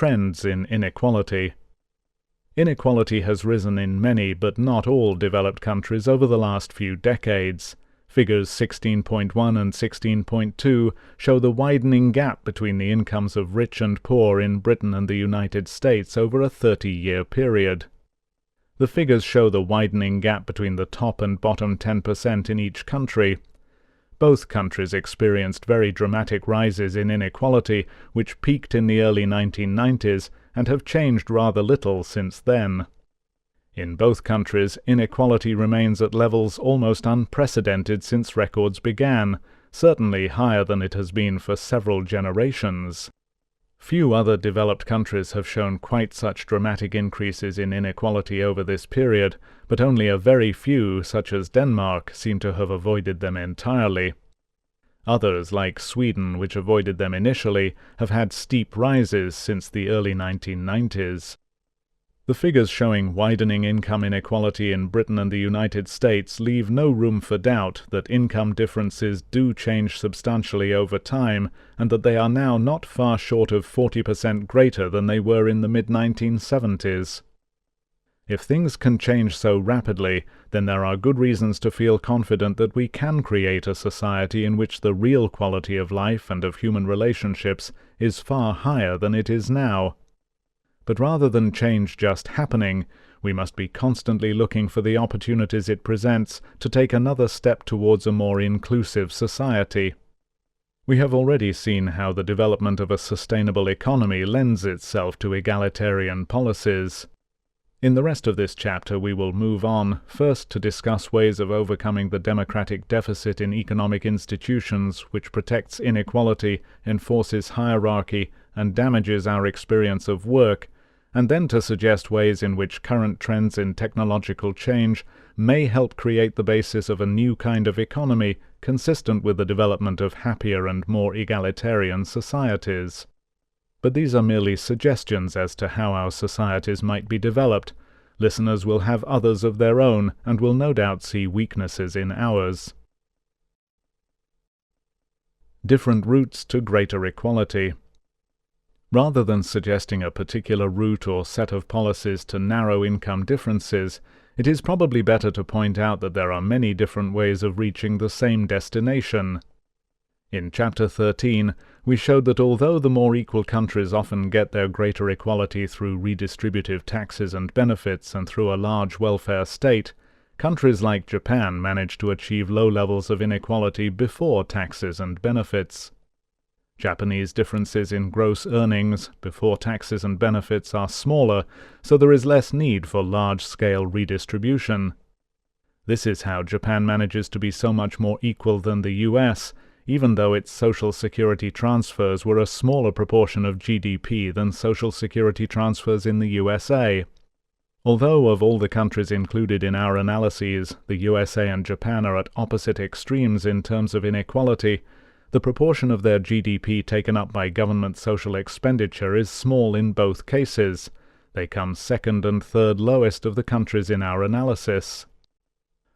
trends in inequality. Inequality has risen in many but not all developed countries over the last few decades. Figures 16.1 and 16.2 show the widening gap between the incomes of rich and poor in Britain and the United States over a 30-year period. The figures show the widening gap between the top and bottom 10% in each country. Both countries experienced very dramatic rises in inequality, which peaked in the early 1990s and have changed rather little since then. In both countries, inequality remains at levels almost unprecedented since records began, certainly higher than it has been for several generations. Few other developed countries have shown quite such dramatic increases in inequality over this period, but only a very few, such as Denmark, seem to have avoided them entirely. Others, like Sweden, which avoided them initially, have had steep rises since the early 1990s. The figures showing widening income inequality in Britain and the United States leave no room for doubt that income differences do change substantially over time, and that they are now not far short of 40% greater than they were in the mid-1970s. If things can change so rapidly, then there are good reasons to feel confident that we can create a society in which the real quality of life and of human relationships is far higher than it is now. But rather than change just happening, we must be constantly looking for the opportunities it presents to take another step towards a more inclusive society. We have already seen how the development of a sustainable economy lends itself to egalitarian policies. In the rest of this chapter we will move on, first to discuss ways of overcoming the democratic deficit in economic institutions which protects inequality, enforces hierarchy, and damages our experience of work, and then to suggest ways in which current trends in technological change may help create the basis of a new kind of economy consistent with the development of happier and more egalitarian societies. But these are merely suggestions as to how our societies might be developed. Listeners will have others of their own, and will no doubt see weaknesses in ours. Different routes to greater equality. Rather than suggesting a particular route or set of policies to narrow income differences, it is probably better to point out that there are many different ways of reaching the same destination. In Chapter 13, we showed that although the more equal countries often get their greater equality through redistributive taxes and benefits and through a large welfare state, countries like Japan manage to achieve low levels of inequality before taxes and benefits. Japanese differences in gross earnings before taxes and benefits are smaller, so there is less need for large-scale redistribution. This is how Japan manages to be so much more equal than the US, even though its social security transfers were a smaller proportion of GDP than social security transfers in the USA. Although of all the countries included in our analyses, the USA and Japan are at opposite extremes in terms of inequality, the proportion of their GDP taken up by government social expenditure is small in both cases. They come second and third lowest of the countries in our analysis.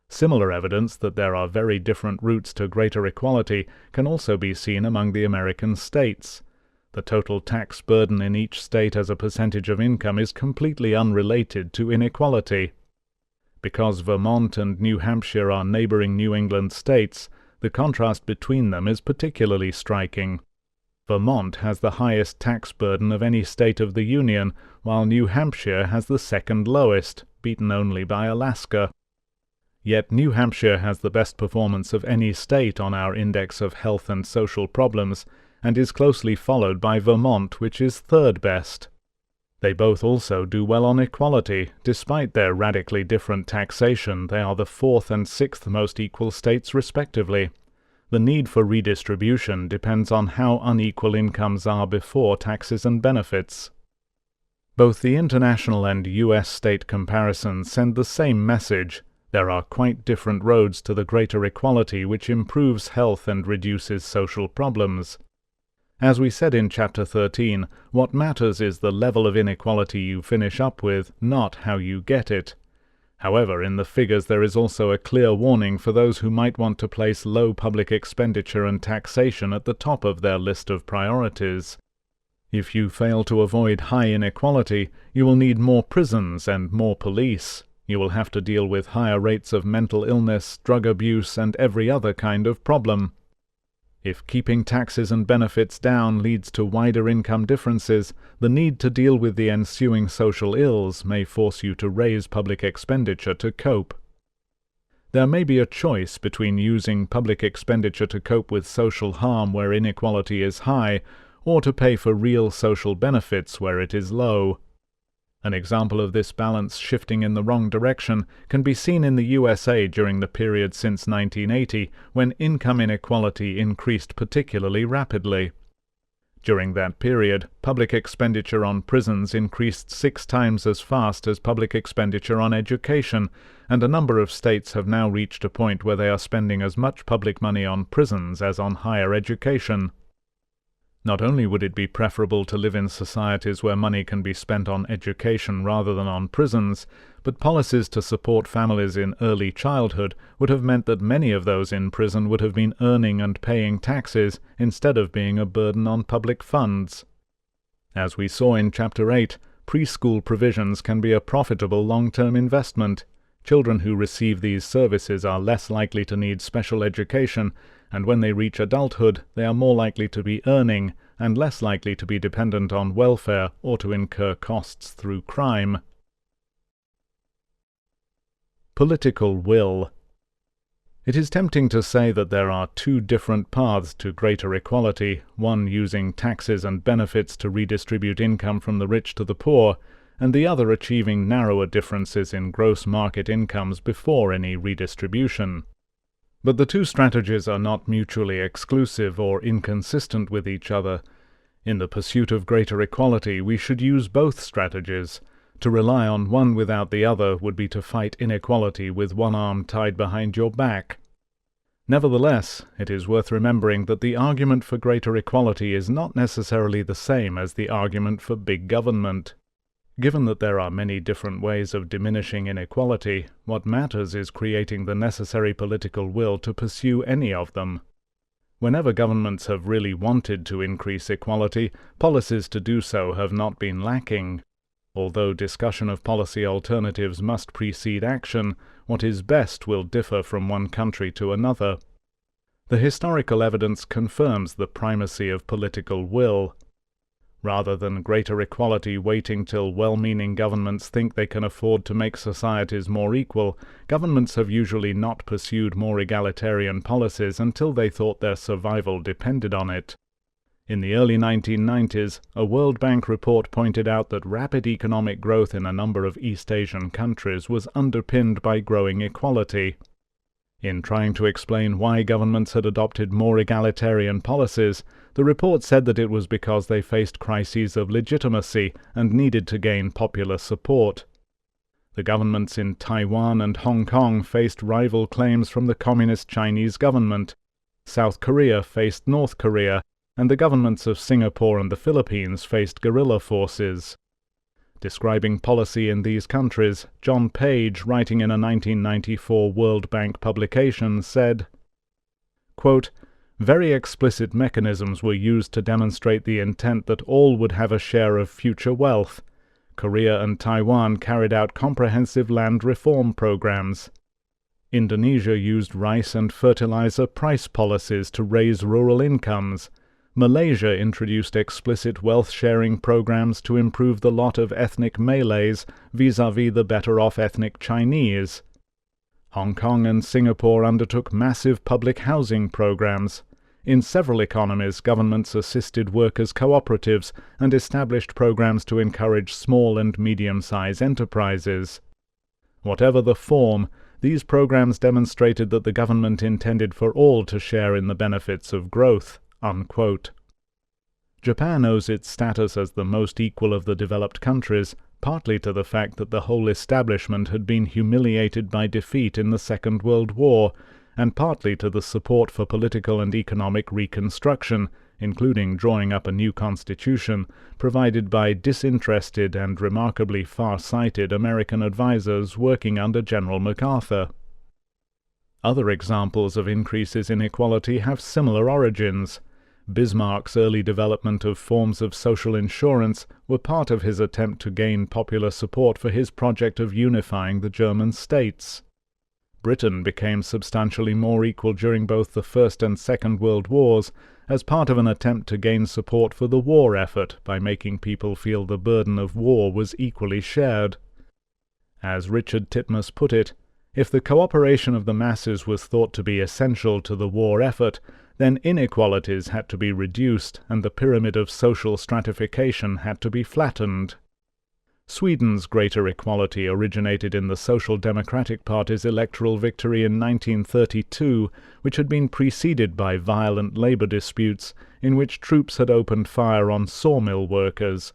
Similar evidence that there are very different routes to greater equality can also be seen among the American states. The total tax burden in each state as a percentage of income is completely unrelated to inequality. Because Vermont and New Hampshire are neighboring New England states, the contrast between them is particularly striking. Vermont has the highest tax burden of any state of the Union, while New Hampshire has the second lowest, beaten only by Alaska. Yet New Hampshire has the best performance of any state on our Index of Health and Social Problems, and is closely followed by Vermont, which is third best. They both also do well on equality. Despite their radically different taxation, they are the fourth and sixth most equal states respectively. The need for redistribution depends on how unequal incomes are before taxes and benefits. Both the international and US state comparisons send the same message. There are quite different roads to the greater equality which improves health and reduces social problems. As we said in Chapter 13, what matters is the level of inequality you finish up with, not how you get it. However, in the figures there is also a clear warning for those who might want to place low public expenditure and taxation at the top of their list of priorities. If you fail to avoid high inequality, you will need more prisons and more police. You will have to deal with higher rates of mental illness, drug abuse, and every other kind of problem. If keeping taxes and benefits down leads to wider income differences, the need to deal with the ensuing social ills may force you to raise public expenditure to cope. There may be a choice between using public expenditure to cope with social harm where inequality is high, or to pay for real social benefits where it is low. An example of this balance shifting in the wrong direction can be seen in the USA during the period since 1980, when income inequality increased particularly rapidly. During that period, public expenditure on prisons increased 6 times as fast as public expenditure on education, and a number of states have now reached a point where they are spending as much public money on prisons as on higher education. Not only would it be preferable to live in societies where money can be spent on education rather than on prisons, but policies to support families in early childhood would have meant that many of those in prison would have been earning and paying taxes instead of being a burden on public funds. As we saw in Chapter 8, preschool provisions can be a profitable long-term investment. Children who receive these services are less likely to need special education, and when they reach adulthood, they are more likely to be earning and less likely to be dependent on welfare or to incur costs through crime. Political will. It is tempting to say that there are 2 different paths to greater equality, one using taxes and benefits to redistribute income from the rich to the poor, and the other achieving narrower differences in gross market incomes before any redistribution. But the 2 strategies are not mutually exclusive or inconsistent with each other. In the pursuit of greater equality, we should use both strategies. To rely on one without the other would be to fight inequality with one arm tied behind your back. Nevertheless, it is worth remembering that the argument for greater equality is not necessarily the same as the argument for big government. Given that there are many different ways of diminishing inequality, what matters is creating the necessary political will to pursue any of them. Whenever governments have really wanted to increase equality, policies to do so have not been lacking. Although discussion of policy alternatives must precede action, what is best will differ from one country to another. The historical evidence confirms the primacy of political will. Rather than greater equality waiting till well-meaning governments think they can afford to make societies more equal, governments have usually not pursued more egalitarian policies until they thought their survival depended on it. In the early 1990s, a World Bank report pointed out that rapid economic growth in a number of East Asian countries was underpinned by growing equality. In trying to explain why governments had adopted more egalitarian policies, the report said that it was because they faced crises of legitimacy and needed to gain popular support. The governments in Taiwan and Hong Kong faced rival claims from the Communist Chinese government. South Korea faced North Korea, and the governments of Singapore and the Philippines faced guerrilla forces. Describing policy in these countries, John Page, writing in a 1994 World Bank publication, said, quote, "Very explicit mechanisms were used to demonstrate the intent that all would have a share of future wealth. Korea and Taiwan carried out comprehensive land reform programs. Indonesia used rice and fertilizer price policies to raise rural incomes. Malaysia introduced explicit wealth-sharing programs to improve the lot of ethnic Malays vis-à-vis the better-off ethnic Chinese. Hong Kong and Singapore undertook massive public housing programs. In several economies, governments assisted workers' cooperatives and established programs to encourage small and medium-sized enterprises. Whatever the form, these programs demonstrated that the government intended for all to share in the benefits of growth." Unquote. Japan owes its status as the most equal of the developed countries partly to the fact that the whole establishment had been humiliated by defeat in the Second World War, and partly to the support for political and economic reconstruction, including drawing up a new constitution, provided by disinterested and remarkably far-sighted American advisers working under General MacArthur. Other examples of increases in equality have similar origins. Bismarck's early development of forms of social insurance were part of his attempt to gain popular support for his project of unifying the German states. Britain became substantially more equal during both the First and Second World Wars as part of an attempt to gain support for the war effort by making people feel the burden of war was equally shared. As Richard Titmuss put it, if the cooperation of the masses was thought to be essential to the war effort, then inequalities had to be reduced and the pyramid of social stratification had to be flattened. Sweden's greater equality originated in the Social Democratic Party's electoral victory in 1932, which had been preceded by violent labor disputes in which troops had opened fire on sawmill workers.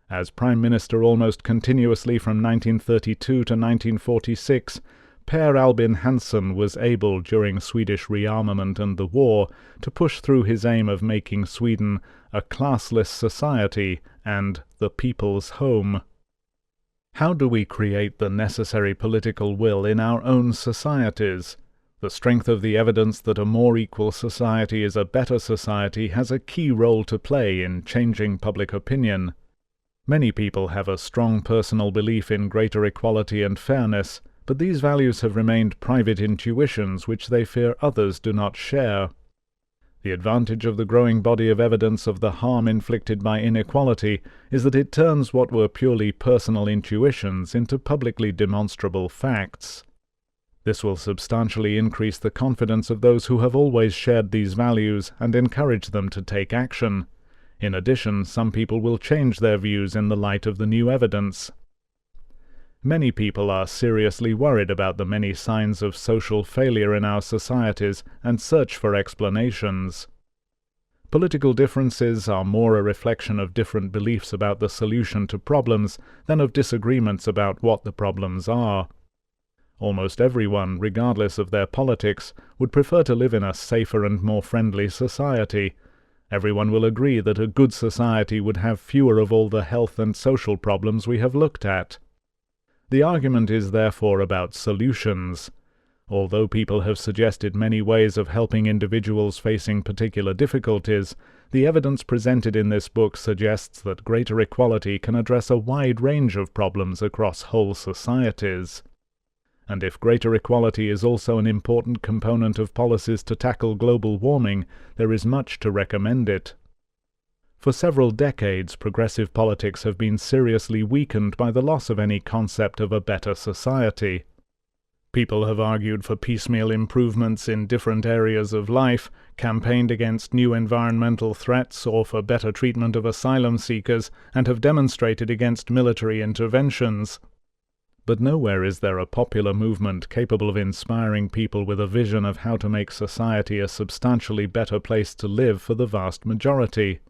As Prime Minister almost continuously from 1932 to 1946, Per Albin Hansson was able, during Swedish rearmament and the war, to push through his aim of making Sweden a classless society and the people's home. How do we create the necessary political will in our own societies? The strength of the evidence that a more equal society is a better society has a key role to play in changing public opinion. Many people have a strong personal belief in greater equality and fairness, but these values have remained private intuitions which they fear others do not share. The advantage of the growing body of evidence of the harm inflicted by inequality is that it turns what were purely personal intuitions into publicly demonstrable facts. This will substantially increase the confidence of those who have always shared these values and encourage them to take action. In addition, some people will change their views in the light of the new evidence. Many people are seriously worried about the many signs of social failure in our societies and search for explanations. Political differences are more a reflection of different beliefs about the solution to problems than of disagreements about what the problems are. Almost everyone, regardless of their politics, would prefer to live in a safer and more friendly society. Everyone will agree that a good society would have fewer of all the health and social problems we have looked at. The argument is therefore about solutions. Although people have suggested many ways of helping individuals facing particular difficulties, the evidence presented in this book suggests that greater equality can address a wide range of problems across whole societies. And if greater equality is also an important component of policies to tackle global warming, there is much to recommend it. For several decades, progressive politics have been seriously weakened by the loss of any concept of a better society. People have argued for piecemeal improvements in different areas of life, campaigned against new environmental threats or for better treatment of asylum seekers, and have demonstrated against military interventions. But nowhere is there a popular movement capable of inspiring people with a vision of how to make society a substantially better place to live for the vast majority.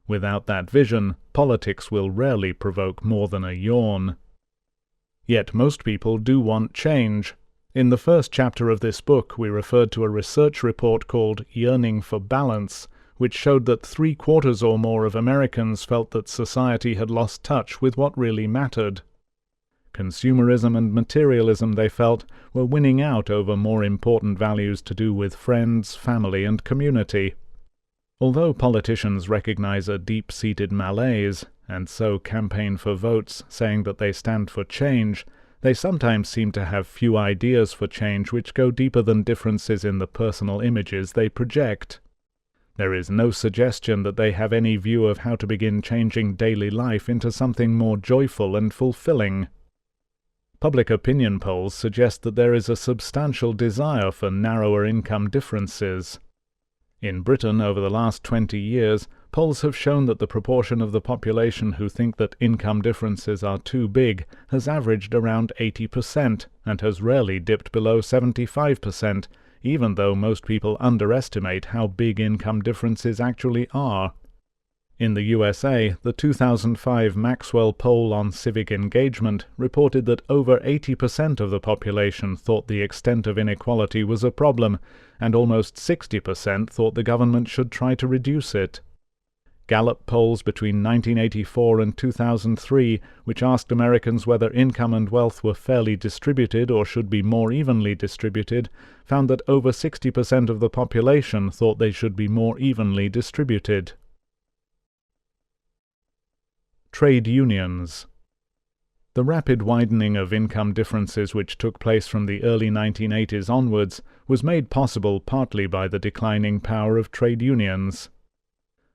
Without that vision, politics will rarely provoke more than a yawn. Yet most people do want change. In the first chapter of this book we referred to a research report called Yearning for Balance, which showed that 3/4 or more of Americans felt that society had lost touch with what really mattered. Consumerism and materialism, they felt, were winning out over more important values to do with friends, family, and community. Although politicians recognize a deep-seated malaise, and so campaign for votes saying that they stand for change, they sometimes seem to have few ideas for change which go deeper than differences in the personal images they project. There is no suggestion that they have any view of how to begin changing daily life into something more joyful and fulfilling. Public opinion polls suggest that there is a substantial desire for narrower income differences. In Britain, over the last 20 years, polls have shown that the proportion of the population who think that income differences are too big has averaged around 80% and has rarely dipped below 75%, even though most people underestimate how big income differences actually are. In the USA, the 2005 Maxwell poll on civic engagement reported that over 80% of the population thought the extent of inequality was a problem, and almost 60% thought the government should try to reduce it. Gallup polls between 1984 and 2003, which asked Americans whether income and wealth were fairly distributed or should be more evenly distributed, found that over 60% of the population thought they should be more evenly distributed. Trade unions. The rapid widening of income differences which took place from the early 1980s onwards was made possible partly by the declining power of trade unions.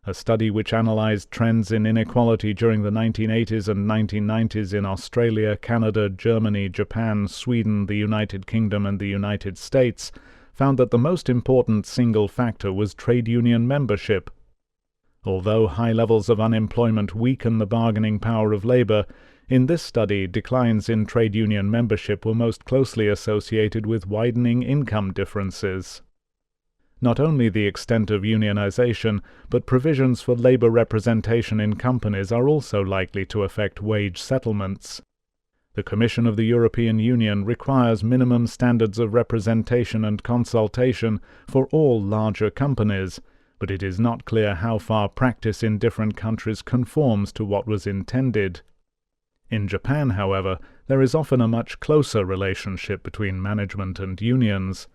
A study which analyzed trends in inequality during the 1980s and 1990s in Australia, Canada, Germany, Japan, Sweden, the United Kingdom and the United States found that the most important single factor was trade union membership. Although high levels of unemployment weaken the bargaining power of labor, in this study declines in trade union membership were most closely associated with widening income differences. Not only the extent of unionization, but provisions for labor representation in companies are also likely to affect wage settlements. The Commission of the European Union requires minimum standards of representation and consultation for all larger companies, but it is not clear how far practice in different countries conforms to what was intended. In Japan, however, there is often a much closer relationship between management and unions.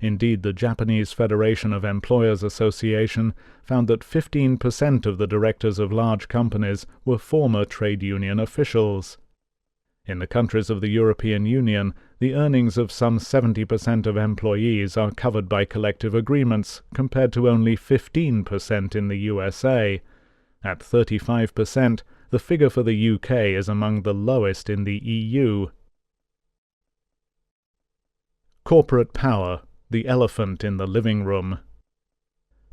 Indeed, the Japanese Federation of Employers Association found that 15% of the directors of large companies were former trade union officials. In the countries of the European Union, the earnings of some 70% of employees are covered by collective agreements, compared to only 15% in the USA. At 35%, the figure for the UK is among the lowest in the EU. Corporate power, the elephant in the living room.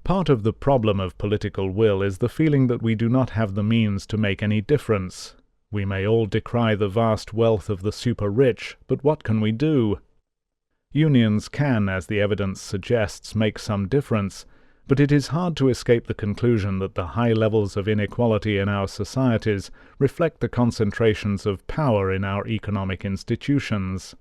Part of the problem of political will is the feeling that we do not have the means to make any difference. We may all decry the vast wealth of the super-rich, but what can we do? Unions can, as the evidence suggests, make some difference, but it is hard to escape the conclusion that the high levels of inequality in our societies reflect the concentrations of power in our economic institutions.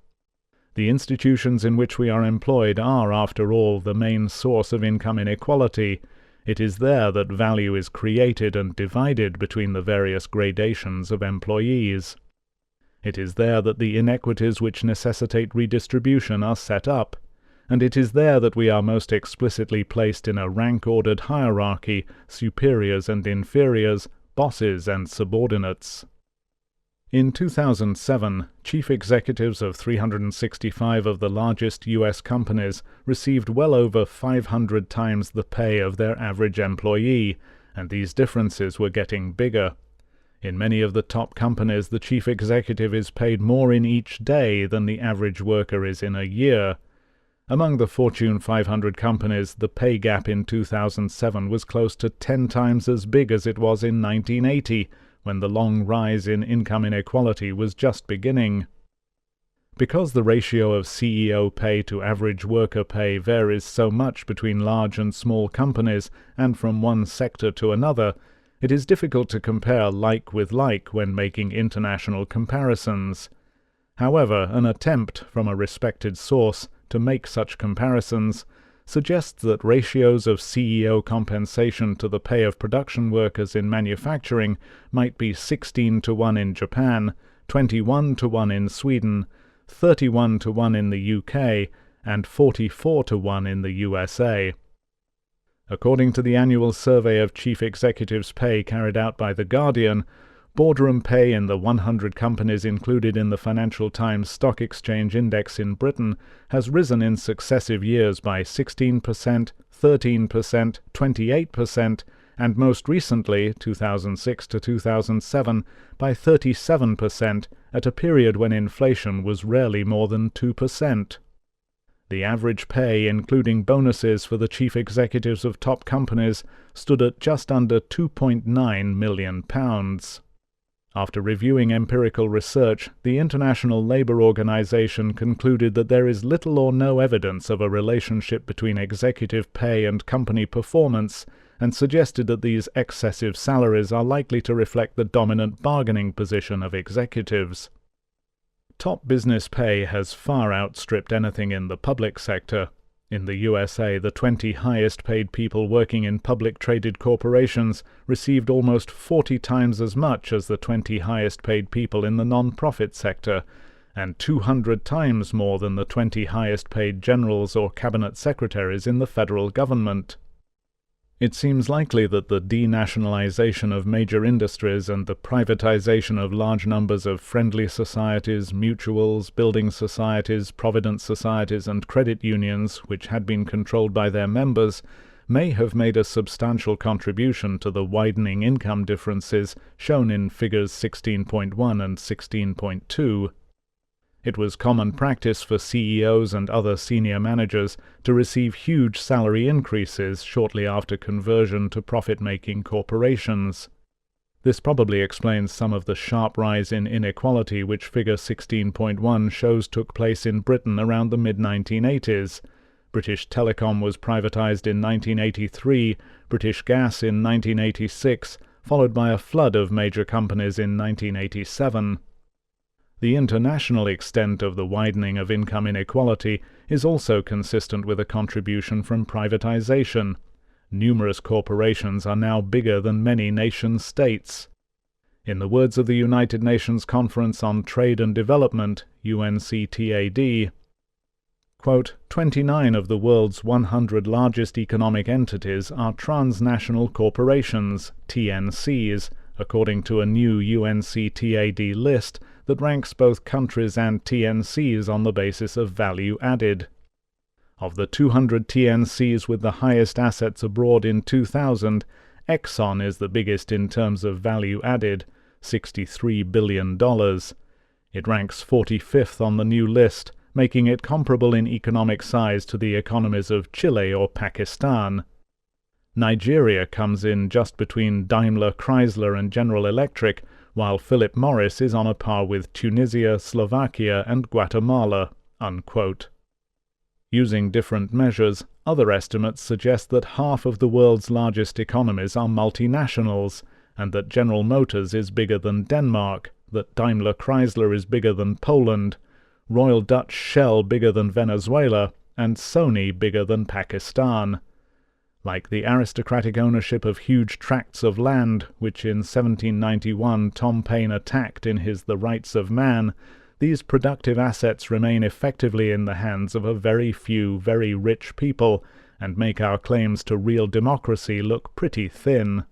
The institutions in which we are employed are, after all, the main source of income inequality. It is there that value is created and divided between the various gradations of employees. It is there that the inequities which necessitate redistribution are set up, and it is there that we are most explicitly placed in a rank-ordered hierarchy, superiors and inferiors, bosses and subordinates. In 2007, chief executives of 365 of the largest U.S. companies received well over 500 times the pay of their average employee, and these differences were getting bigger. In many of the top companies, the chief executive is paid more in each day than the average worker is in a year. Among the Fortune 500 companies, the pay gap in 2007 was close to 10 times as big as it was in 1980, when the long rise in income inequality was just beginning. Because the ratio of CEO pay to average worker pay varies so much between large and small companies and from one sector to another, it is difficult to compare like with like when making international comparisons. However, an attempt from a respected source to make such comparisons suggests that ratios of CEO compensation to the pay of production workers in manufacturing might be 16 to 1 in Japan, 21 to 1 in Sweden, 31 to 1 in the UK, and 44 to 1 in the USA. According to the annual survey of chief executives' pay carried out by The Guardian, boardroom pay in the 100 companies included in the Financial Times Stock Exchange Index in Britain has risen in successive years by 16%, 13%, 28%, and most recently, 2006 to 2007, by 37% at a period when inflation was rarely more than 2%. The average pay, including bonuses for the chief executives of top companies, stood at just under £2.9 million. After reviewing empirical research, the International Labour Organization concluded that there is little or no evidence of a relationship between executive pay and company performance, and suggested that these excessive salaries are likely to reflect the dominant bargaining position of executives. Top business pay has far outstripped anything in the public sector. In the USA, the 20 highest-paid people working in public-traded corporations received almost 40 times as much as the 20 highest-paid people in the non-profit sector, and 200 times more than the 20 highest-paid generals or cabinet secretaries in the federal government. It seems likely that the denationalization of major industries and the privatization of large numbers of friendly societies, mutuals, building societies, provident societies, and credit unions, which had been controlled by their members, may have made a substantial contribution to the widening income differences shown in figures 16.1 and 16.2. It was common practice for CEOs and other senior managers to receive huge salary increases shortly after conversion to profit-making corporations. This probably explains some of the sharp rise in inequality which figure 16.1 shows took place in Britain around the mid-1980s. British Telecom was privatized in 1983, British Gas in 1986, followed by a flood of major companies in 1987. The international extent of the widening of income inequality is also consistent with a contribution from privatization. Numerous corporations are now bigger than many nation-states. In the words of the United Nations Conference on Trade and Development, UNCTAD, quote, 29 of the world's 100 largest economic entities are transnational corporations, TNCs, according to a new UNCTAD list that ranks both countries and TNCs on the basis of value added. Of the 200 TNCs with the highest assets abroad in 2000, Exxon is the biggest in terms of value added, $63 billion. It ranks 45th on the new list, making it comparable in economic size to the economies of Chile or Pakistan. Nigeria comes in just between Daimler, Chrysler, and General Electric, while Philip Morris is on a par with Tunisia, Slovakia, and Guatemala." Unquote. Using different measures, other estimates suggest that half of the world's largest economies are multinationals, and that General Motors is bigger than Denmark, that Daimler Chrysler is bigger than Poland, Royal Dutch Shell bigger than Venezuela, and Sony bigger than Pakistan. Like the aristocratic ownership of huge tracts of land, which in 1791 Tom Paine attacked in his The Rights of Man, these productive assets remain effectively in the hands of a very few very rich people, and make our claims to real democracy look pretty thin.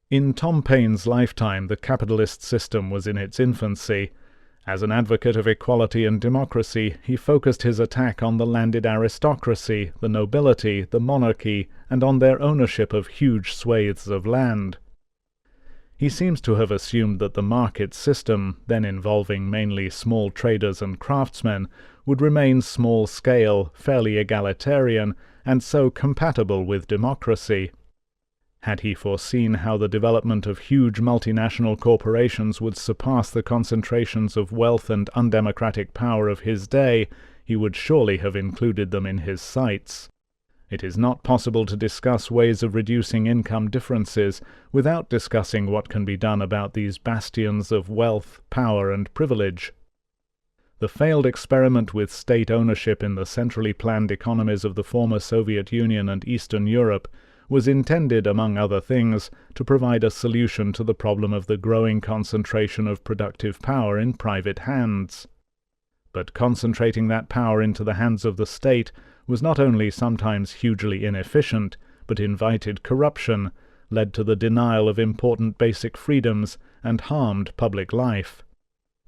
In Tom Paine's lifetime, the capitalist system was in its infancy. As an advocate of equality and democracy, he focused his attack on the landed aristocracy, the nobility, the monarchy, and on their ownership of huge swathes of land. He seems to have assumed that the market system, then involving mainly small traders and craftsmen, would remain small-scale, fairly egalitarian, and so compatible with democracy. Had he foreseen how the development of huge multinational corporations would surpass the concentrations of wealth and undemocratic power of his day, he would surely have included them in his sights. It is not possible to discuss ways of reducing income differences without discussing what can be done about these bastions of wealth, power, and privilege. The failed experiment with state ownership in the centrally planned economies of the former Soviet Union and Eastern Europe was intended, among other things, to provide a solution to the problem of the growing concentration of productive power in private hands. But concentrating that power into the hands of the state was not only sometimes hugely inefficient, but invited corruption, led to the denial of important basic freedoms, and harmed public life.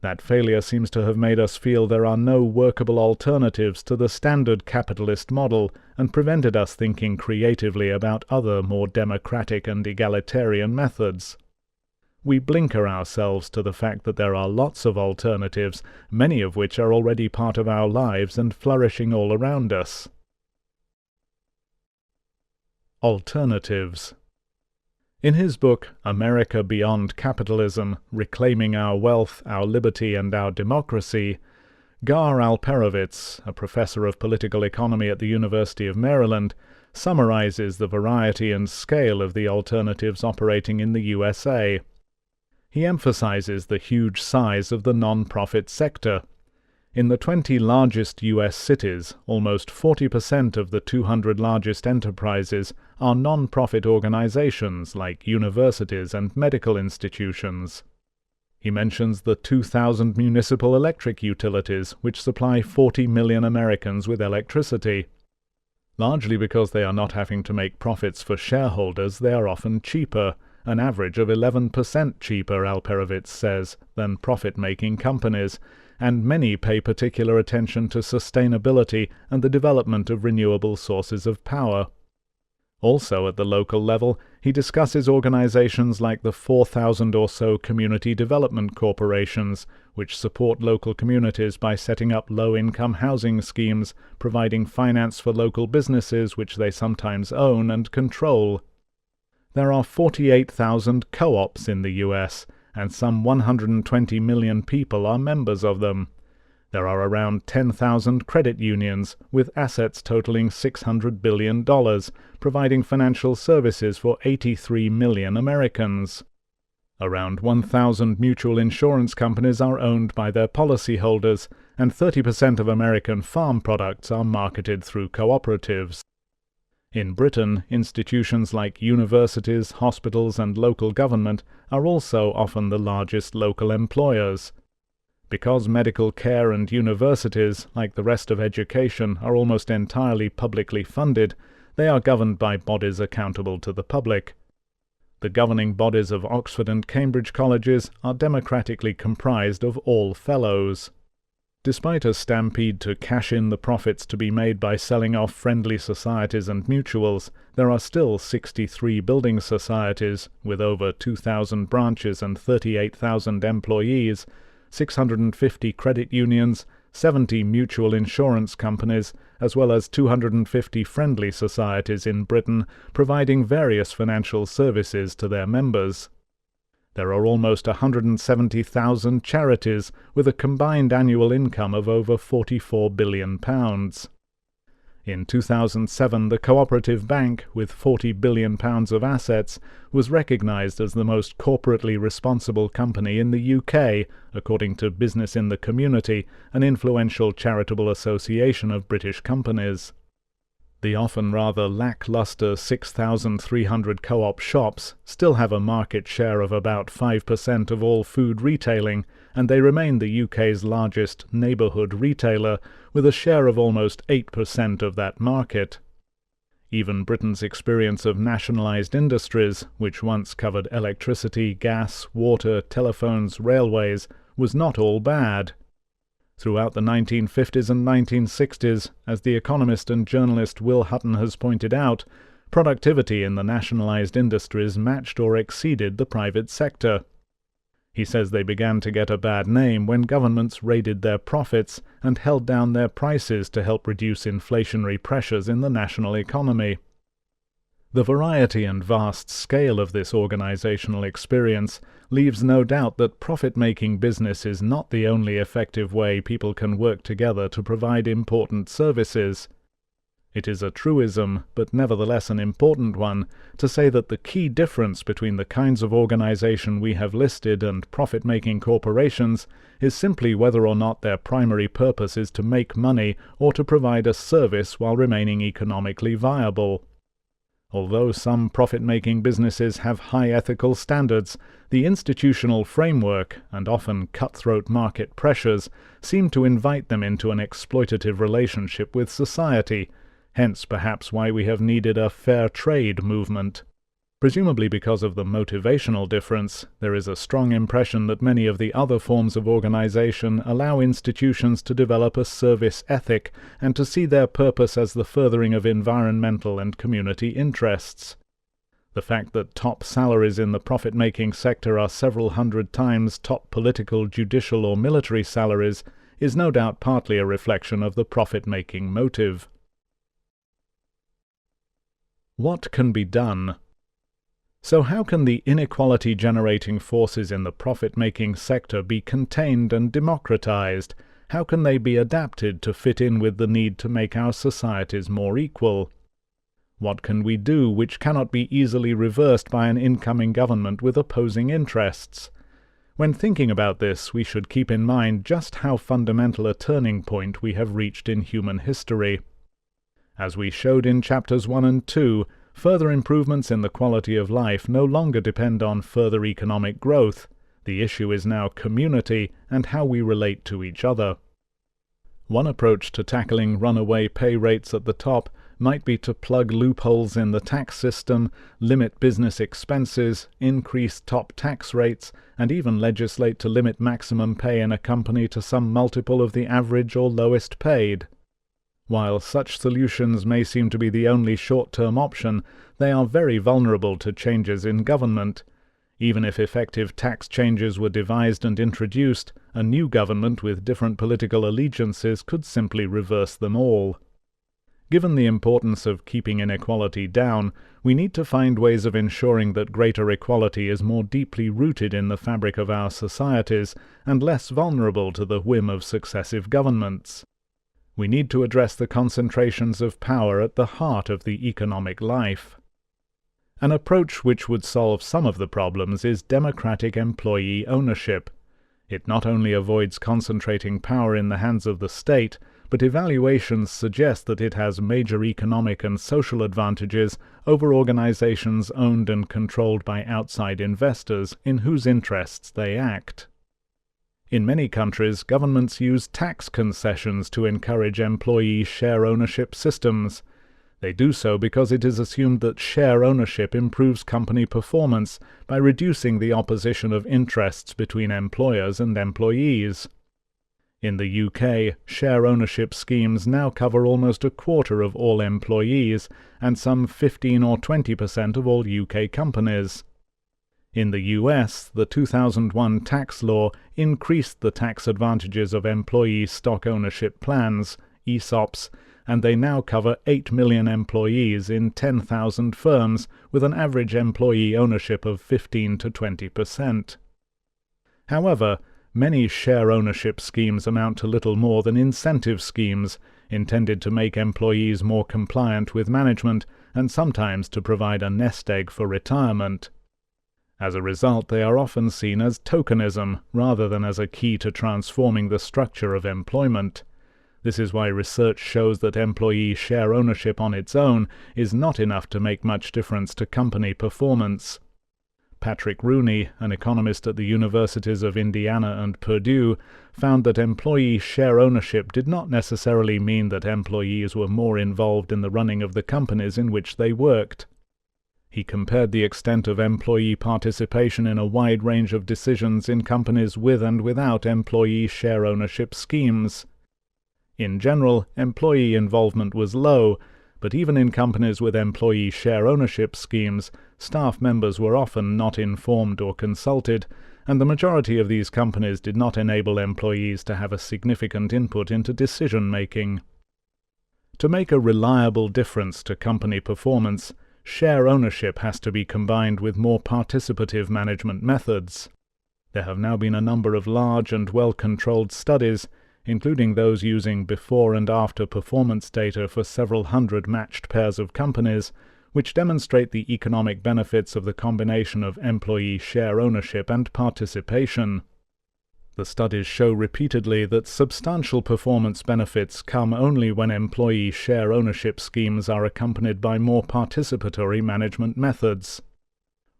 That failure seems to have made us feel there are no workable alternatives to the standard capitalist model, and prevented us thinking creatively about other more democratic and egalitarian methods. We blinker ourselves to the fact that there are lots of alternatives, many of which are already part of our lives and flourishing all around us. Alternatives. In his book, America Beyond Capitalism, Reclaiming Our Wealth, Our Liberty, and Our Democracy, Gar Alperovitz, a professor of political economy at the University of Maryland, summarizes the variety and scale of the alternatives operating in the USA. He emphasizes the huge size of the non-profit sector. In the 20 largest U.S. cities, almost 40% of the 200 largest enterprises are non-profit organizations like universities and medical institutions. He mentions the 2,000 municipal electric utilities which supply 40 million Americans with electricity. Largely because they are not having to make profits for shareholders, they are often cheaper, an average of 11% cheaper, Alperovitz says, than profit-making companies, and many pay particular attention to sustainability and the development of renewable sources of power. Also at the local level, he discusses organizations like the 4,000 or so community development corporations, which support local communities by setting up low-income housing schemes, providing finance for local businesses which they sometimes own and control. There are 48,000 co-ops in the U.S., and some 120 million people are members of them. There are around 10,000 credit unions, with assets totaling $600 billion, providing financial services for 83 million Americans. Around 1,000 mutual insurance companies are owned by their policyholders, and 30% of American farm products are marketed through cooperatives. In Britain, institutions like universities, hospitals, and local government are also often the largest local employers. Because medical care and universities, like the rest of education, are almost entirely publicly funded, they are governed by bodies accountable to the public. The governing bodies of Oxford and Cambridge colleges are democratically comprised of all fellows. Despite a stampede to cash in the profits to be made by selling off friendly societies and mutuals, there are still 63 building societies, with over 2,000 branches and 38,000 employees, 650 credit unions, 70 mutual insurance companies, as well as 250 friendly societies in Britain, providing various financial services to their members. There are almost 170,000 charities, with a combined annual income of over £44 billion. In 2007, the Cooperative Bank, with £40 billion of assets, was recognised as the most corporately responsible company in the UK, according to Business in the Community, an influential charitable association of British companies. The often rather lacklustre 6,300 co-op shops still have a market share of about 5% of all food retailing, and they remain the UK's largest neighbourhood retailer, with a share of almost 8% of that market. Even Britain's experience of nationalised industries, which once covered electricity, gas, water, telephones, railways, was not all bad. Throughout the 1950s and 1960s, as the economist and journalist Will Hutton has pointed out, productivity in the nationalised industries matched or exceeded the private sector. He says they began to get a bad name when governments raided their profits and held down their prices to help reduce inflationary pressures in the national economy. The variety and vast scale of this organizational experience leaves no doubt that profit-making business is not the only effective way people can work together to provide important services. It is a truism, but nevertheless an important one, to say that the key difference between the kinds of organization we have listed and profit-making corporations is simply whether or not their primary purpose is to make money or to provide a service while remaining economically viable. Although some profit-making businesses have high ethical standards, the institutional framework, and often cutthroat market pressures, seem to invite them into an exploitative relationship with society, hence perhaps why we have needed a fair trade movement. Presumably because of the motivational difference, there is a strong impression that many of the other forms of organization allow institutions to develop a service ethic and to see their purpose as the furthering of environmental and community interests. The fact that top salaries in the profit-making sector are several hundred times top political, judicial, or military salaries is no doubt partly a reflection of the profit-making motive. What can be done? So how can the inequality-generating forces in the profit-making sector be contained and democratized? How can they be adapted to fit in with the need to make our societies more equal? What can we do which cannot be easily reversed by an incoming government with opposing interests? When thinking about this, we should keep in mind just how fundamental a turning point we have reached in human history. As we showed in chapters 1 and 2, further improvements in the quality of life no longer depend on further economic growth. The issue is now community and how we relate to each other. One approach to tackling runaway pay rates at the top might be to plug loopholes in the tax system, limit business expenses, increase top tax rates, and even legislate to limit maximum pay in a company to some multiple of the average or lowest paid. While such solutions may seem to be the only short-term option, they are very vulnerable to changes in government. Even if effective tax changes were devised and introduced, a new government with different political allegiances could simply reverse them all. Given the importance of keeping inequality down, we need to find ways of ensuring that greater equality is more deeply rooted in the fabric of our societies and less vulnerable to the whim of successive governments. We need to address the concentrations of power at the heart of the economic life. An approach which would solve some of the problems is democratic employee ownership. It not only avoids concentrating power in the hands of the state, but evaluations suggest that it has major economic and social advantages over organizations owned and controlled by outside investors in whose interests they act. In many countries, governments use tax concessions to encourage employee share ownership systems. They do so because it is assumed that share ownership improves company performance by reducing the opposition of interests between employers and employees. In the UK, share ownership schemes now cover almost a quarter of all employees and some 15 or 20% of all UK companies. In the US, the 2001 tax law increased the tax advantages of employee stock ownership plans, ESOPs, and they now cover 8 million employees in 10,000 firms with an average employee ownership of 15 to 20%. However, many share ownership schemes amount to little more than incentive schemes, intended to make employees more compliant with management and sometimes to provide a nest egg for retirement. As a result, they are often seen as tokenism rather than as a key to transforming the structure of employment. This is why research shows that employee share ownership on its own is not enough to make much difference to company performance. Patrick Rooney, an economist at the universities of Indiana and Purdue, found that employee share ownership did not necessarily mean that employees were more involved in the running of the companies in which they worked. He compared the extent of employee participation in a wide range of decisions in companies with and without employee share ownership schemes. In general, employee involvement was low, but even in companies with employee share ownership schemes, staff members were often not informed or consulted, and the majority of these companies did not enable employees to have a significant input into decision-making. To make a reliable difference to company performance, share ownership has to be combined with more participative management methods. There have now been a number of large and well-controlled studies, including those using before and after performance data for several hundred matched pairs of companies, which demonstrate the economic benefits of the combination of employee share ownership and participation. The studies show repeatedly that substantial performance benefits come only when employee share ownership schemes are accompanied by more participatory management methods.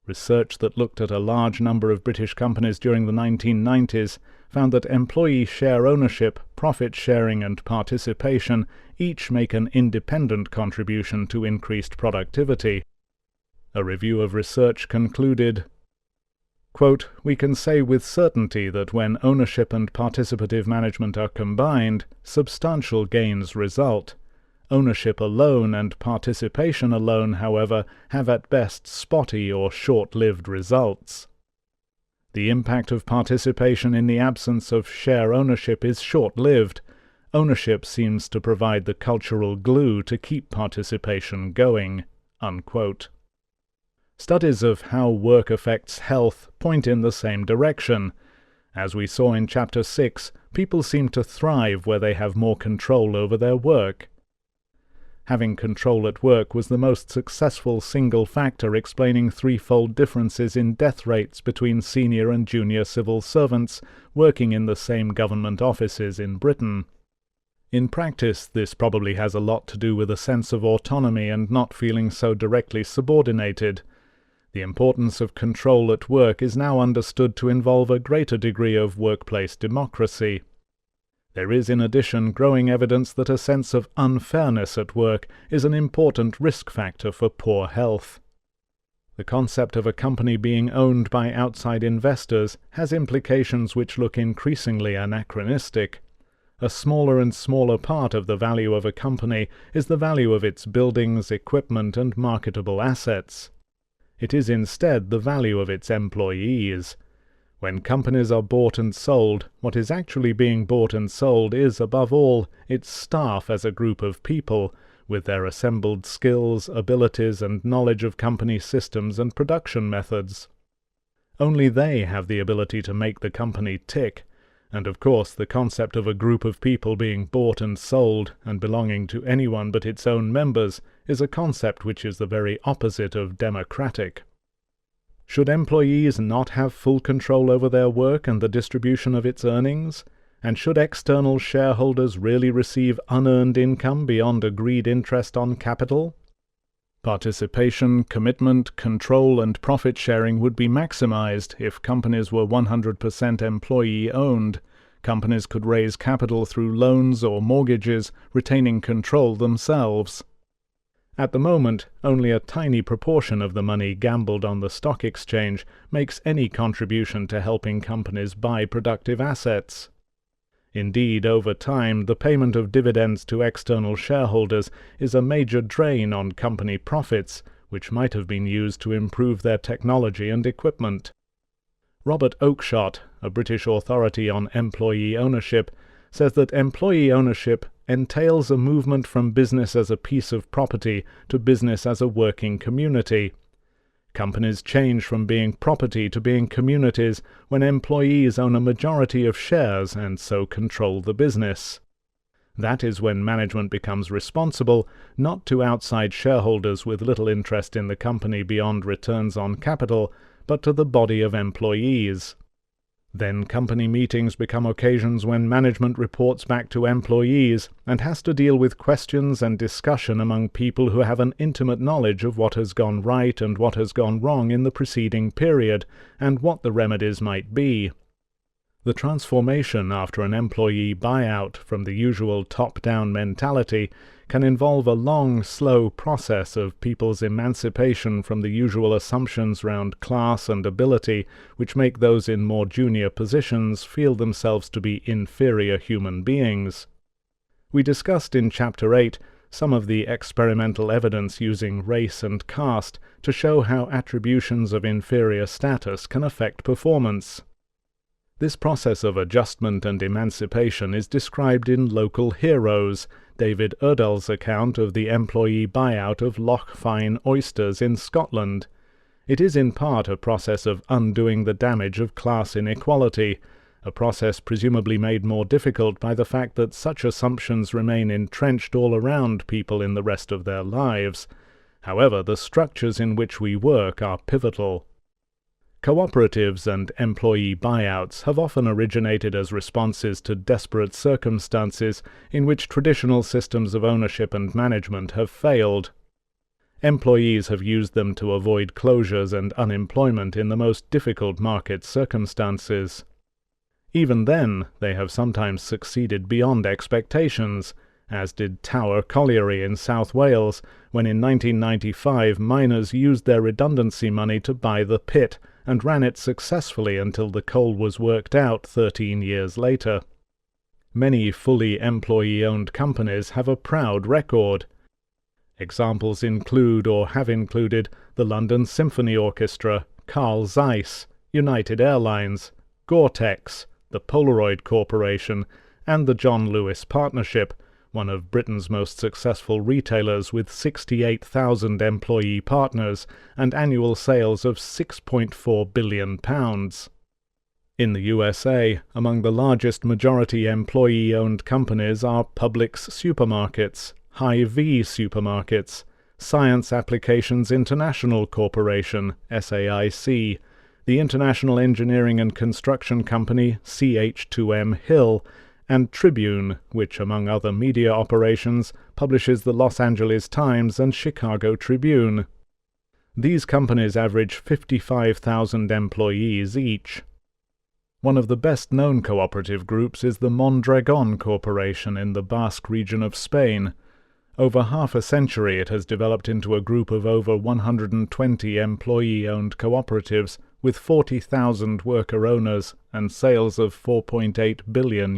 Research that looked at a large number of British companies during the 1990s found that employee share ownership, profit sharing and participation each make an independent contribution to increased productivity. A review of research concluded, quote, "We can say with certainty that when ownership and participative management are combined, substantial gains result. Ownership alone and participation alone, however, have at best spotty or short-lived results. The impact of participation in the absence of share ownership is short-lived. Ownership seems to provide the cultural glue to keep participation going." Unquote. Studies of how work affects health point in the same direction. As we saw in Chapter 6, people seem to thrive where they have more control over their work. Having control at work was the most successful single factor explaining threefold differences in death rates between senior and junior civil servants working in the same government offices in Britain. In practice, this probably has a lot to do with a sense of autonomy and not feeling so directly subordinated. The importance of control at work is now understood to involve a greater degree of workplace democracy. There is in addition growing evidence that a sense of unfairness at work is an important risk factor for poor health. The concept of a company being owned by outside investors has implications which look increasingly anachronistic. A smaller and smaller part of the value of a company is the value of its buildings, equipment, and marketable assets. It is instead the value of its employees. When companies are bought and sold, what is actually being bought and sold is, above all, its staff as a group of people, with their assembled skills, abilities, and knowledge of company systems and production methods. Only they have the ability to make the company tick, and of course the concept of a group of people being bought and sold and belonging to anyone but its own members is a concept which is the very opposite of democratic. Should employees not have full control over their work and the distribution of its earnings? And should external shareholders really receive unearned income beyond agreed interest on capital? Participation, commitment, control, and profit sharing would be maximized if companies were 100% employee-owned. Companies could raise capital through loans or mortgages, retaining control themselves. At the moment, only a tiny proportion of the money gambled on the stock exchange makes any contribution to helping companies buy productive assets. Indeed, over time, the payment of dividends to external shareholders is a major drain on company profits, which might have been used to improve their technology and equipment. Robert Oakeshott, a British authority on employee ownership, says that employee ownership entails a movement from business as a piece of property to business as a working community. Companies change from being property to being communities when employees own a majority of shares and so control the business. That is when management becomes responsible, not to outside shareholders with little interest in the company beyond returns on capital, but to the body of employees. Then company meetings become occasions when management reports back to employees and has to deal with questions and discussion among people who have an intimate knowledge of what has gone right and what has gone wrong in the preceding period, and what the remedies might be. The transformation after an employee buyout from the usual top-down mentality can involve a long, slow process of people's emancipation from the usual assumptions round class and ability which make those in more junior positions feel themselves to be inferior human beings. We discussed in Chapter 8 some of the experimental evidence using race and caste to show how attributions of inferior status can affect performance. This process of adjustment and emancipation is described in Local Heroes, David Erdel's account of the employee buyout of Loch Fyne Oysters in Scotland. It is in part a process of undoing the damage of class inequality, a process presumably made more difficult by the fact that such assumptions remain entrenched all around people in the rest of their lives. However, the structures in which we work are pivotal. Cooperatives and employee buyouts have often originated as responses to desperate circumstances in which traditional systems of ownership and management have failed. Employees have used them to avoid closures and unemployment in the most difficult market circumstances. Even then, they have sometimes succeeded beyond expectations, as did Tower Colliery in South Wales, when in 1995 miners used their redundancy money to buy the pit, and ran it successfully until the coal was worked out 13 years later. Many fully employee-owned companies have a proud record. Examples include or have included the London Symphony Orchestra, Carl Zeiss, United Airlines, Gore-Tex, the Polaroid Corporation, and the John Lewis Partnership, one of Britain's most successful retailers with 68,000 employee partners and annual sales of £6.4 billion. In the USA, among the largest majority employee-owned companies are Publix supermarkets, Hy-Vee Supermarkets, Science Applications International Corporation, SAIC, the international engineering and construction company CH2M Hill, and Tribune, which, among other media operations, publishes the Los Angeles Times and Chicago Tribune. These companies average 55,000 employees each. One of the best-known cooperative groups is the Mondragon Corporation in the Basque region of Spain. Over half a century it has developed into a group of over 120 employee-owned cooperatives with 40,000 worker-owners and sales of $4.8 billion.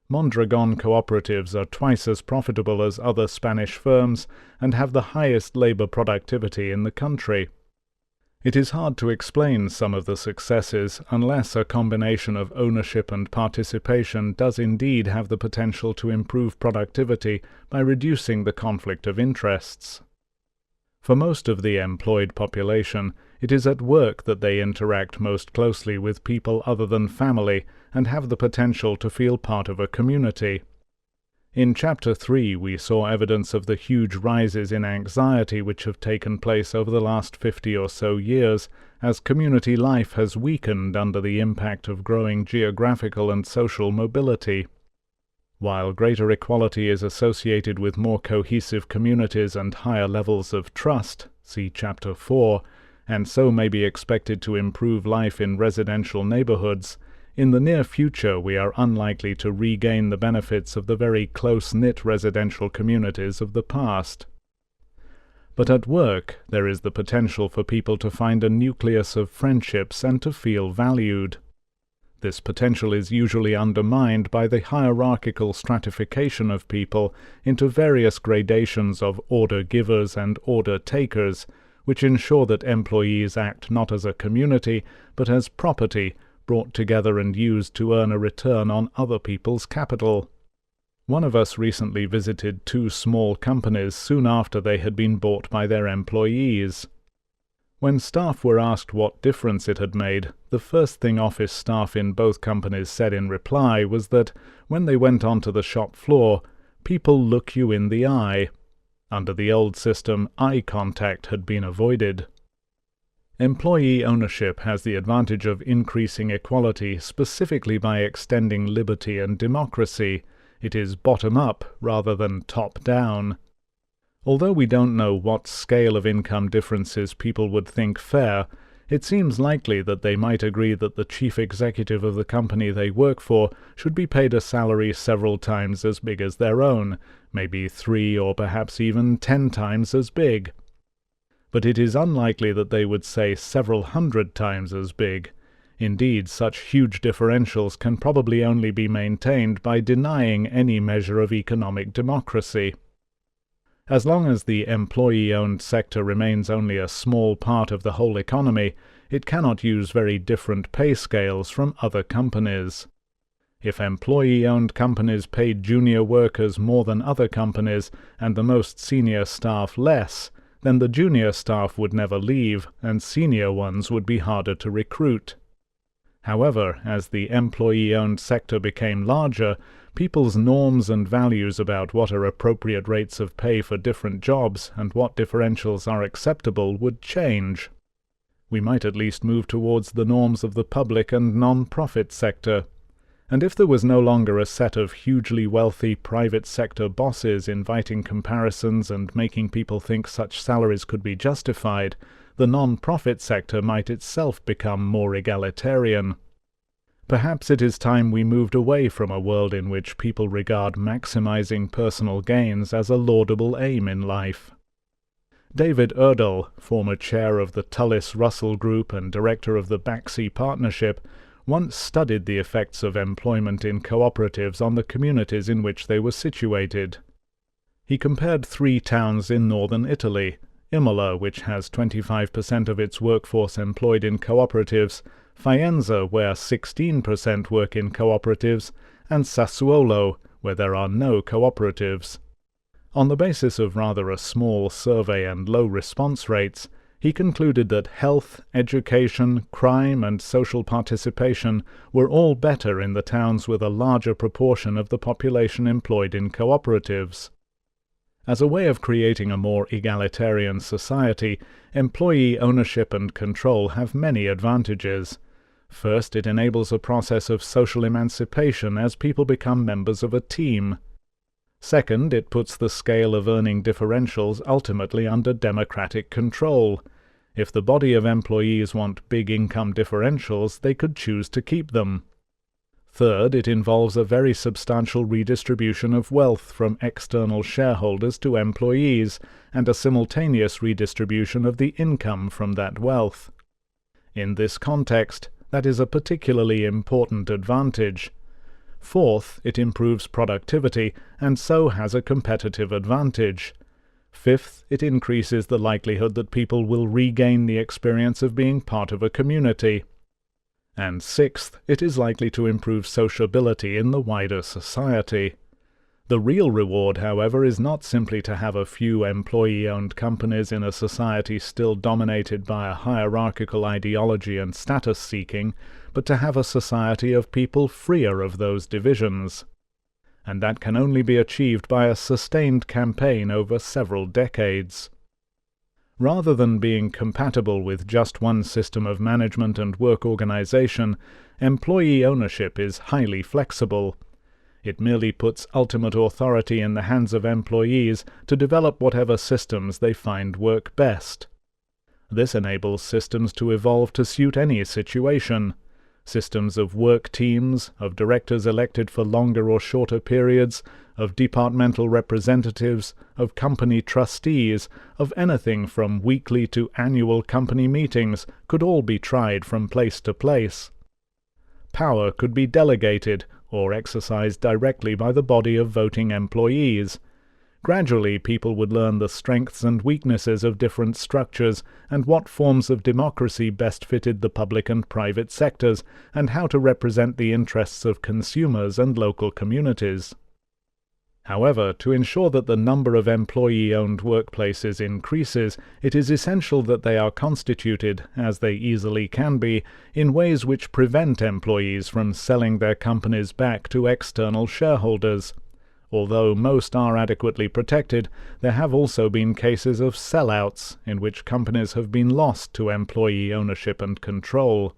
Mondragon cooperatives are twice as profitable as other Spanish firms and have the highest labor productivity in the country. It is hard to explain some of the successes unless a combination of ownership and participation does indeed have the potential to improve productivity by reducing the conflict of interests. For most of the employed population, it is at work that they interact most closely with people other than family and have the potential to feel part of a community. In Chapter 3 we saw evidence of the huge rises in anxiety which have taken place over the last 50 or so years as community life has weakened under the impact of growing geographical and social mobility. While greater equality is associated with more cohesive communities and higher levels of trust, see Chapter 4, and so may be expected to improve life in residential neighborhoods, in the near future we are unlikely to regain the benefits of the very close-knit residential communities of the past. But at work there is the potential for people to find a nucleus of friendships and to feel valued. This potential is usually undermined by the hierarchical stratification of people into various gradations of order givers and order takers, which ensure that employees act not as a community, but as property, brought together and used to earn a return on other people's capital. One of us recently visited 2 small companies soon after they had been bought by their employees. When staff were asked what difference it had made, the first thing office staff in both companies said in reply was that, when they went onto the shop floor, people look you in the eye. Under the old system, eye contact had been avoided. Employee ownership has the advantage of increasing equality specifically by extending liberty and democracy. It is bottom-up rather than top-down. Although we don't know what scale of income differences people would think fair, it seems likely that they might agree that the chief executive of the company they work for should be paid a salary several times as big as their own, maybe 3 or perhaps even 10 times as big. But it is unlikely that they would say several hundred times as big. Indeed, such huge differentials can probably only be maintained by denying any measure of economic democracy. As long as the employee-owned sector remains only a small part of the whole economy, it cannot use very different pay scales from other companies. If employee-owned companies paid junior workers more than other companies, and the most senior staff less, then the junior staff would never leave, and senior ones would be harder to recruit. However, as the employee-owned sector became larger, people's norms and values about what are appropriate rates of pay for different jobs and what differentials are acceptable would change. We might at least move towards the norms of the public and non-profit sector. And if there was no longer a set of hugely wealthy private sector bosses inviting comparisons and making people think such salaries could be justified, the non-profit sector might itself become more egalitarian. Perhaps it is time we moved away from a world in which people regard maximizing personal gains as a laudable aim in life. David Erdahl, former chair of the Tullis Russell Group and director of the Baxi Partnership, once studied the effects of employment in cooperatives on the communities in which they were situated. He compared 3 towns in northern Italy: Imola, which has 25% of its workforce employed in cooperatives, Faenza, where 16% work in cooperatives, and Sassuolo, where there are no cooperatives. On the basis of rather a small survey and low response rates, He concluded that health, education, crime, and social participation were all better in the towns with a larger proportion of the population employed in cooperatives. As a way of creating a more egalitarian society, employee ownership and control have many advantages. First, it enables a process of social emancipation as people become members of a team. Second, it puts the scale of earning differentials ultimately under democratic control. If the body of employees want big income differentials, they could choose to keep them. Third, it involves a very substantial redistribution of wealth from external shareholders to employees, and a simultaneous redistribution of the income from that wealth. In this context, that is a particularly important advantage. Fourth, it improves productivity, and so has a competitive advantage. Fifth, it increases the likelihood that people will regain the experience of being part of a community. And sixth, it is likely to improve sociability in the wider society. The real reward, however, is not simply to have a few employee-owned companies in a society still dominated by a hierarchical ideology and status-seeking, but to have a society of people freer of those divisions. And that can only be achieved by a sustained campaign over several decades. Rather than being compatible with just one system of management and work organization, employee ownership is highly flexible. It merely puts ultimate authority in the hands of employees to develop whatever systems they find work best. This enables systems to evolve to suit any situation. Systems of work teams, of directors elected for longer or shorter periods, of departmental representatives, of company trustees, of anything from weekly to annual company meetings could all be tried from place to place. Power could be delegated or exercised directly by the body of voting employees. Gradually people would learn the strengths and weaknesses of different structures, and what forms of democracy best fitted the public and private sectors, and how to represent the interests of consumers and local communities. However, to ensure that the number of employee-owned workplaces increases, it is essential that they are constituted, as they easily can be, in ways which prevent employees from selling their companies back to external shareholders. Although most are adequately protected, there have also been cases of sellouts, in which companies have been lost to employee ownership and control.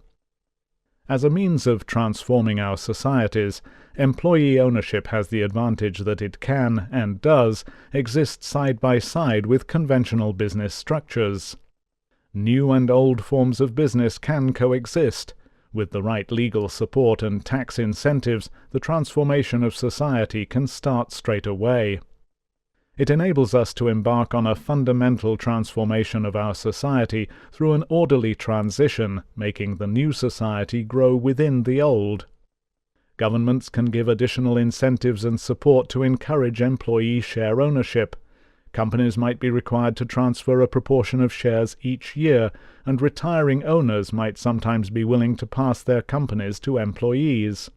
As a means of transforming our societies, employee ownership has the advantage that it can, and does, exist side by side with conventional business structures. New and old forms of business can coexist. With the right legal support and tax incentives, the transformation of society can start straight away. It enables us to embark on a fundamental transformation of our society through an orderly transition, making the new society grow within the old. Governments can give additional incentives and support to encourage employee share ownership. Companies might be required to transfer a proportion of shares each year, and retiring owners might sometimes be willing to pass their companies to employees.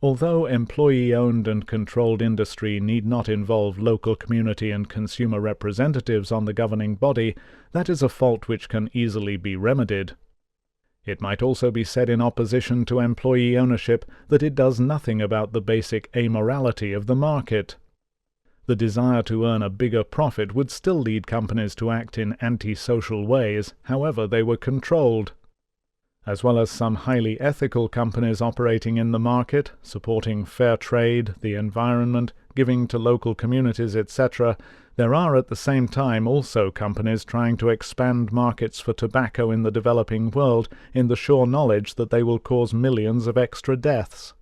Although employee-owned and controlled industry need not involve local community and consumer representatives on the governing body, that is a fault which can easily be remedied. It might also be said in opposition to employee ownership that it does nothing about the basic amorality of the market. The desire to earn a bigger profit would still lead companies to act in anti-social ways, however they were controlled. As well as some highly ethical companies operating in the market, supporting fair trade, the environment, giving to local communities, etc., there are at the same time also companies trying to expand markets for tobacco in the developing world in the sure knowledge that they will cause millions of extra deaths.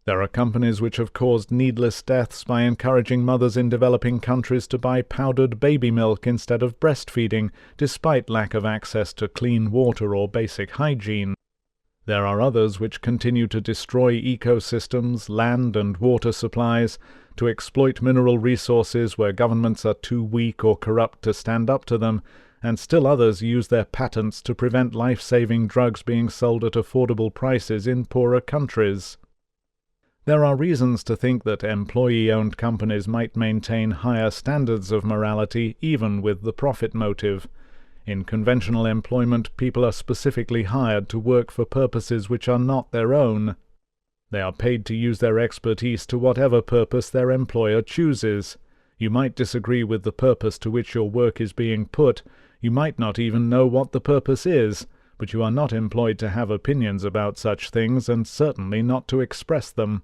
There are companies which have caused needless deaths by encouraging mothers in developing countries to buy powdered baby milk instead of breastfeeding, despite lack of access to clean water or basic hygiene. There are others which continue to destroy ecosystems, land and water supplies, to exploit mineral resources where governments are too weak or corrupt to stand up to them, and still others use their patents to prevent life-saving drugs being sold at affordable prices in poorer countries. There are reasons to think that employee-owned companies might maintain higher standards of morality even with the profit motive. In conventional employment, people are specifically hired to work for purposes which are not their own. They are paid to use their expertise to whatever purpose their employer chooses. You might disagree with the purpose to which your work is being put. You might not even know what the purpose is, but you are not employed to have opinions about such things, and certainly not to express them.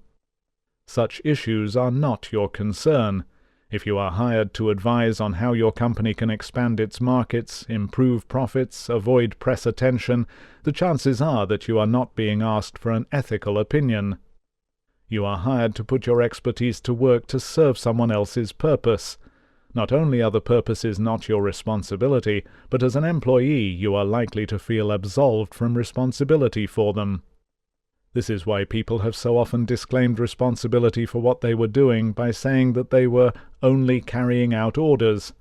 Such issues are not your concern. If you are hired to advise on how your company can expand its markets, improve profits, avoid press attention, the chances are that you are not being asked for an ethical opinion. You are hired to put your expertise to work to serve someone else's purpose. Not only are the purposes not your responsibility, but as an employee you are likely to feel absolved from responsibility for them. This is why people have so often disclaimed responsibility for what they were doing by saying that they were only carrying out orders.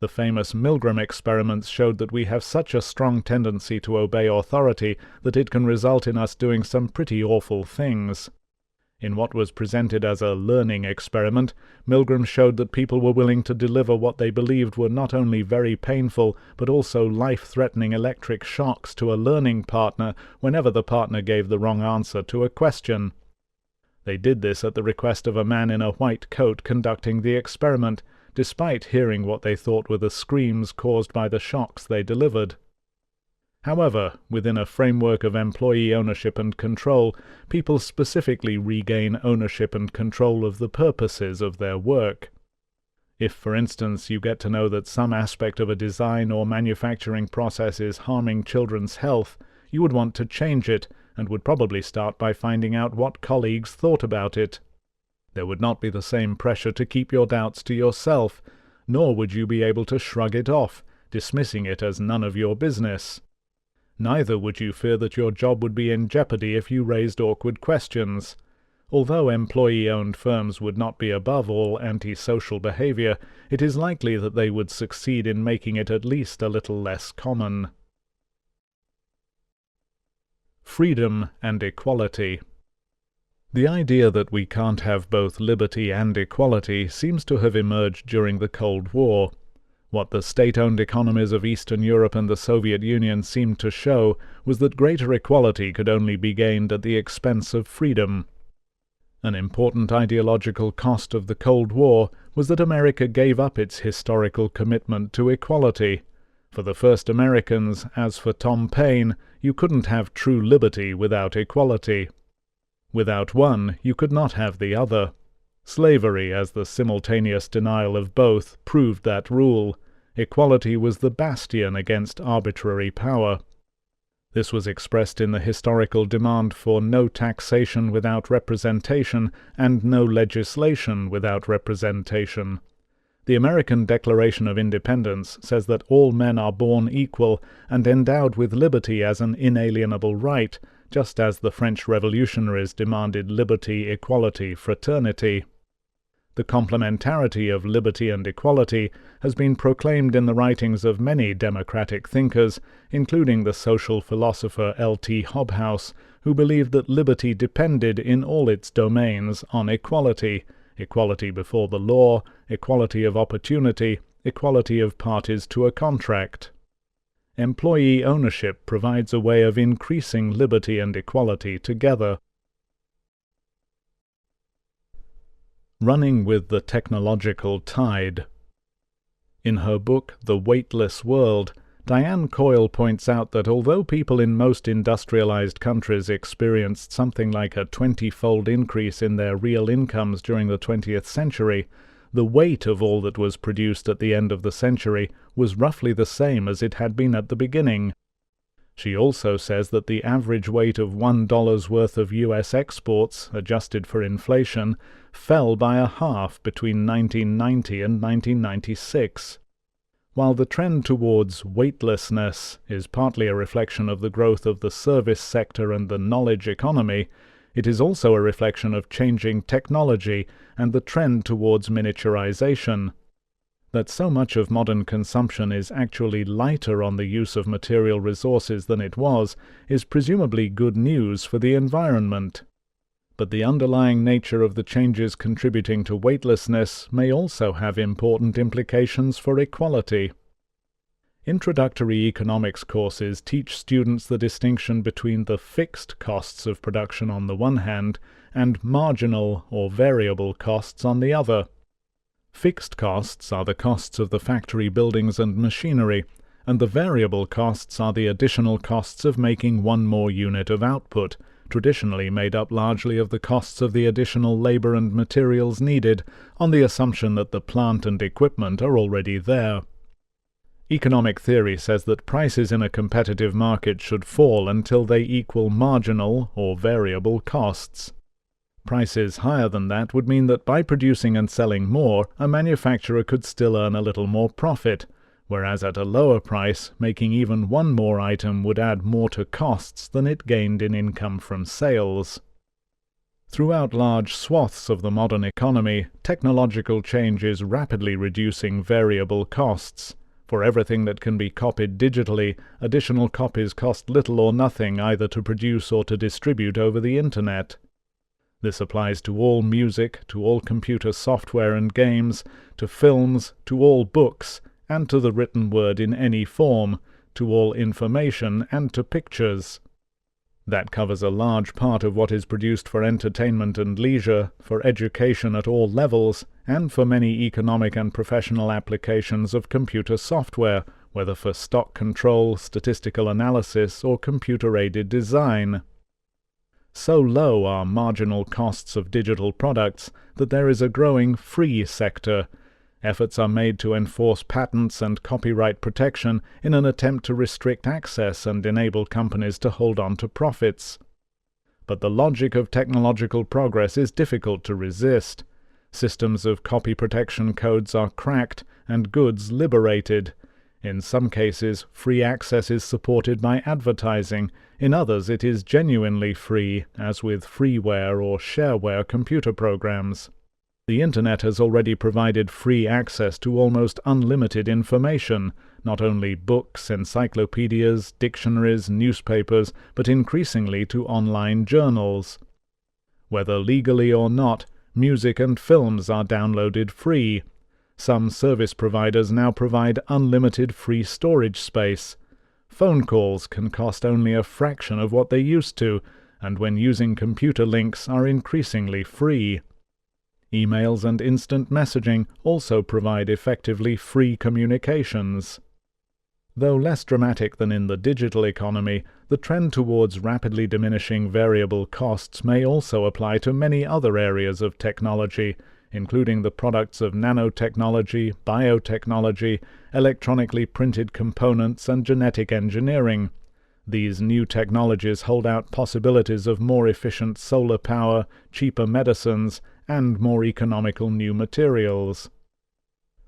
The famous Milgram experiments showed that we have such a strong tendency to obey authority that it can result in us doing some pretty awful things. In what was presented as a learning experiment, Milgram showed that people were willing to deliver what they believed were not only very painful, but also life-threatening electric shocks to a learning partner whenever the partner gave the wrong answer to a question. They did this at the request of a man in a white coat conducting the experiment, despite hearing what they thought were the screams caused by the shocks they delivered. However, within a framework of employee ownership and control, people specifically regain ownership and control of the purposes of their work. If, for instance, you get to know that some aspect of a design or manufacturing process is harming children's health, you would want to change it, and would probably start by finding out what colleagues thought about it. There would not be the same pressure to keep your doubts to yourself, nor would you be able to shrug it off, dismissing it as none of your business. Neither would you fear that your job would be in jeopardy if you raised awkward questions. Although employee-owned firms would not be above all antisocial behavior, it is likely that they would succeed in making it at least a little less common. Freedom and equality. The idea that we can't have both liberty and equality seems to have emerged during the Cold War. What the state-owned economies of Eastern Europe and the Soviet Union seemed to show was that greater equality could only be gained at the expense of freedom. An important ideological cost of the Cold War was that America gave up its historical commitment to equality. For the first Americans, as for Tom Paine, you couldn't have true liberty without equality. Without one, you could not have the other. Slavery, as the simultaneous denial of both, proved that rule. Equality was the bastion against arbitrary power. This was expressed in the historical demand for no taxation without representation and no legislation without representation. The American Declaration of Independence says that all men are born equal and endowed with liberty as an inalienable right, just as the French revolutionaries demanded liberty, equality, fraternity. The complementarity of liberty and equality has been proclaimed in the writings of many democratic thinkers, including the social philosopher L.T. Hobhouse, who believed that liberty depended in all its domains on equality: equality before the law, equality of opportunity, equality of parties to a contract. Employee ownership provides a way of increasing liberty and equality together. Running with the technological tide. In her book The Weightless World, Diane Coyle points out that although people in most industrialized countries experienced something like a 20-fold increase in their real incomes during the 20th century, the weight of all that was produced at the end of the century was roughly the same as it had been at the beginning. She also says that the average weight of $1 worth of U.S. exports, adjusted for inflation, fell by a half between 1990 and 1996. While the trend towards weightlessness is partly a reflection of the growth of the service sector and the knowledge economy, it is also a reflection of changing technology and the trend towards miniaturization. That so much of modern consumption is actually lighter on the use of material resources than it was is presumably good news for the environment. But the underlying nature of the changes contributing to weightlessness may also have important implications for equality. Introductory economics courses teach students the distinction between the fixed costs of production on the one hand and marginal or variable costs on the other. Fixed costs are the costs of the factory buildings and machinery, and the variable costs are the additional costs of making one more unit of output, traditionally made up largely of the costs of the additional labor and materials needed, on the assumption that the plant and equipment are already there. Economic theory says that prices in a competitive market should fall until they equal marginal or variable costs. Prices higher than that would mean that by producing and selling more, a manufacturer could still earn a little more profit, whereas at a lower price, making even one more item would add more to costs than it gained in income from sales. Throughout large swaths of the modern economy, technological change is rapidly reducing variable costs. For everything that can be copied digitally, additional copies cost little or nothing either to produce or to distribute over the Internet. This applies to all music, to all computer software and games, to films, to all books, and to the written word in any form, to all information, and to pictures. That covers a large part of what is produced for entertainment and leisure, for education at all levels, and for many economic and professional applications of computer software, whether for stock control, statistical analysis, or computer-aided design. So low are marginal costs of digital products that there is a growing free sector. Efforts are made to enforce patents and copyright protection in an attempt to restrict access and enable companies to hold on to profits. But the logic of technological progress is difficult to resist. Systems of copy protection codes are cracked and goods liberated. In some cases, free access is supported by advertising. In others, it is genuinely free, as with freeware or shareware computer programs. The Internet has already provided free access to almost unlimited information, not only books, encyclopedias, dictionaries, newspapers, but increasingly to online journals. Whether legally or not, music and films are downloaded free. Some service providers now provide unlimited free storage space. Phone calls can cost only a fraction of what they used to, and when using computer links are increasingly free. Emails and instant messaging also provide effectively free communications. Though less dramatic than in the digital economy, the trend towards rapidly diminishing variable costs may also apply to many other areas of technology, including the products of nanotechnology, biotechnology, electronically printed components, and genetic engineering. These new technologies hold out possibilities of more efficient solar power, cheaper medicines, and more economical new materials.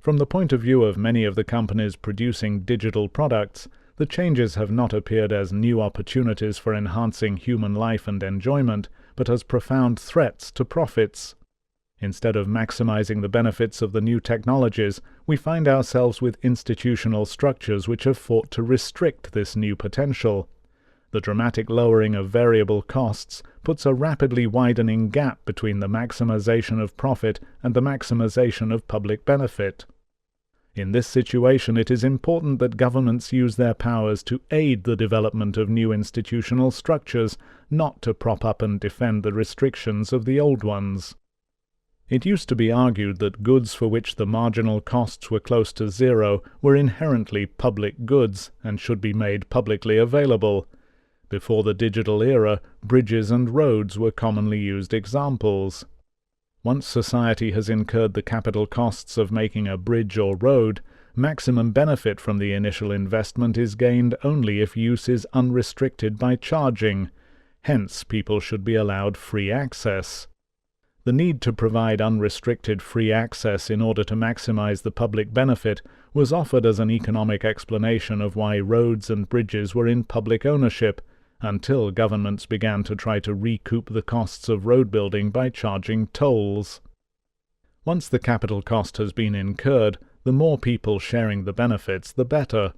From the point of view of many of the companies producing digital products, the changes have not appeared as new opportunities for enhancing human life and enjoyment, but as profound threats to profits. Instead of maximizing the benefits of the new technologies, we find ourselves with institutional structures which have fought to restrict this new potential. The dramatic lowering of variable costs puts a rapidly widening gap between the maximization of profit and the maximization of public benefit. In this situation, it is important that governments use their powers to aid the development of new institutional structures, not to prop up and defend the restrictions of the old ones. It used to be argued that goods for which the marginal costs were close to zero were inherently public goods and should be made publicly available. Before the digital era, bridges and roads were commonly used examples. Once society has incurred the capital costs of making a bridge or road, maximum benefit from the initial investment is gained only if use is unrestricted by charging. Hence, people should be allowed free access. The need to provide unrestricted free access in order to maximize the public benefit was offered as an economic explanation of why roads and bridges were in public ownership, until governments began to try to recoup the costs of road building by charging tolls. Once the capital cost has been incurred, the more people sharing the benefits, the better.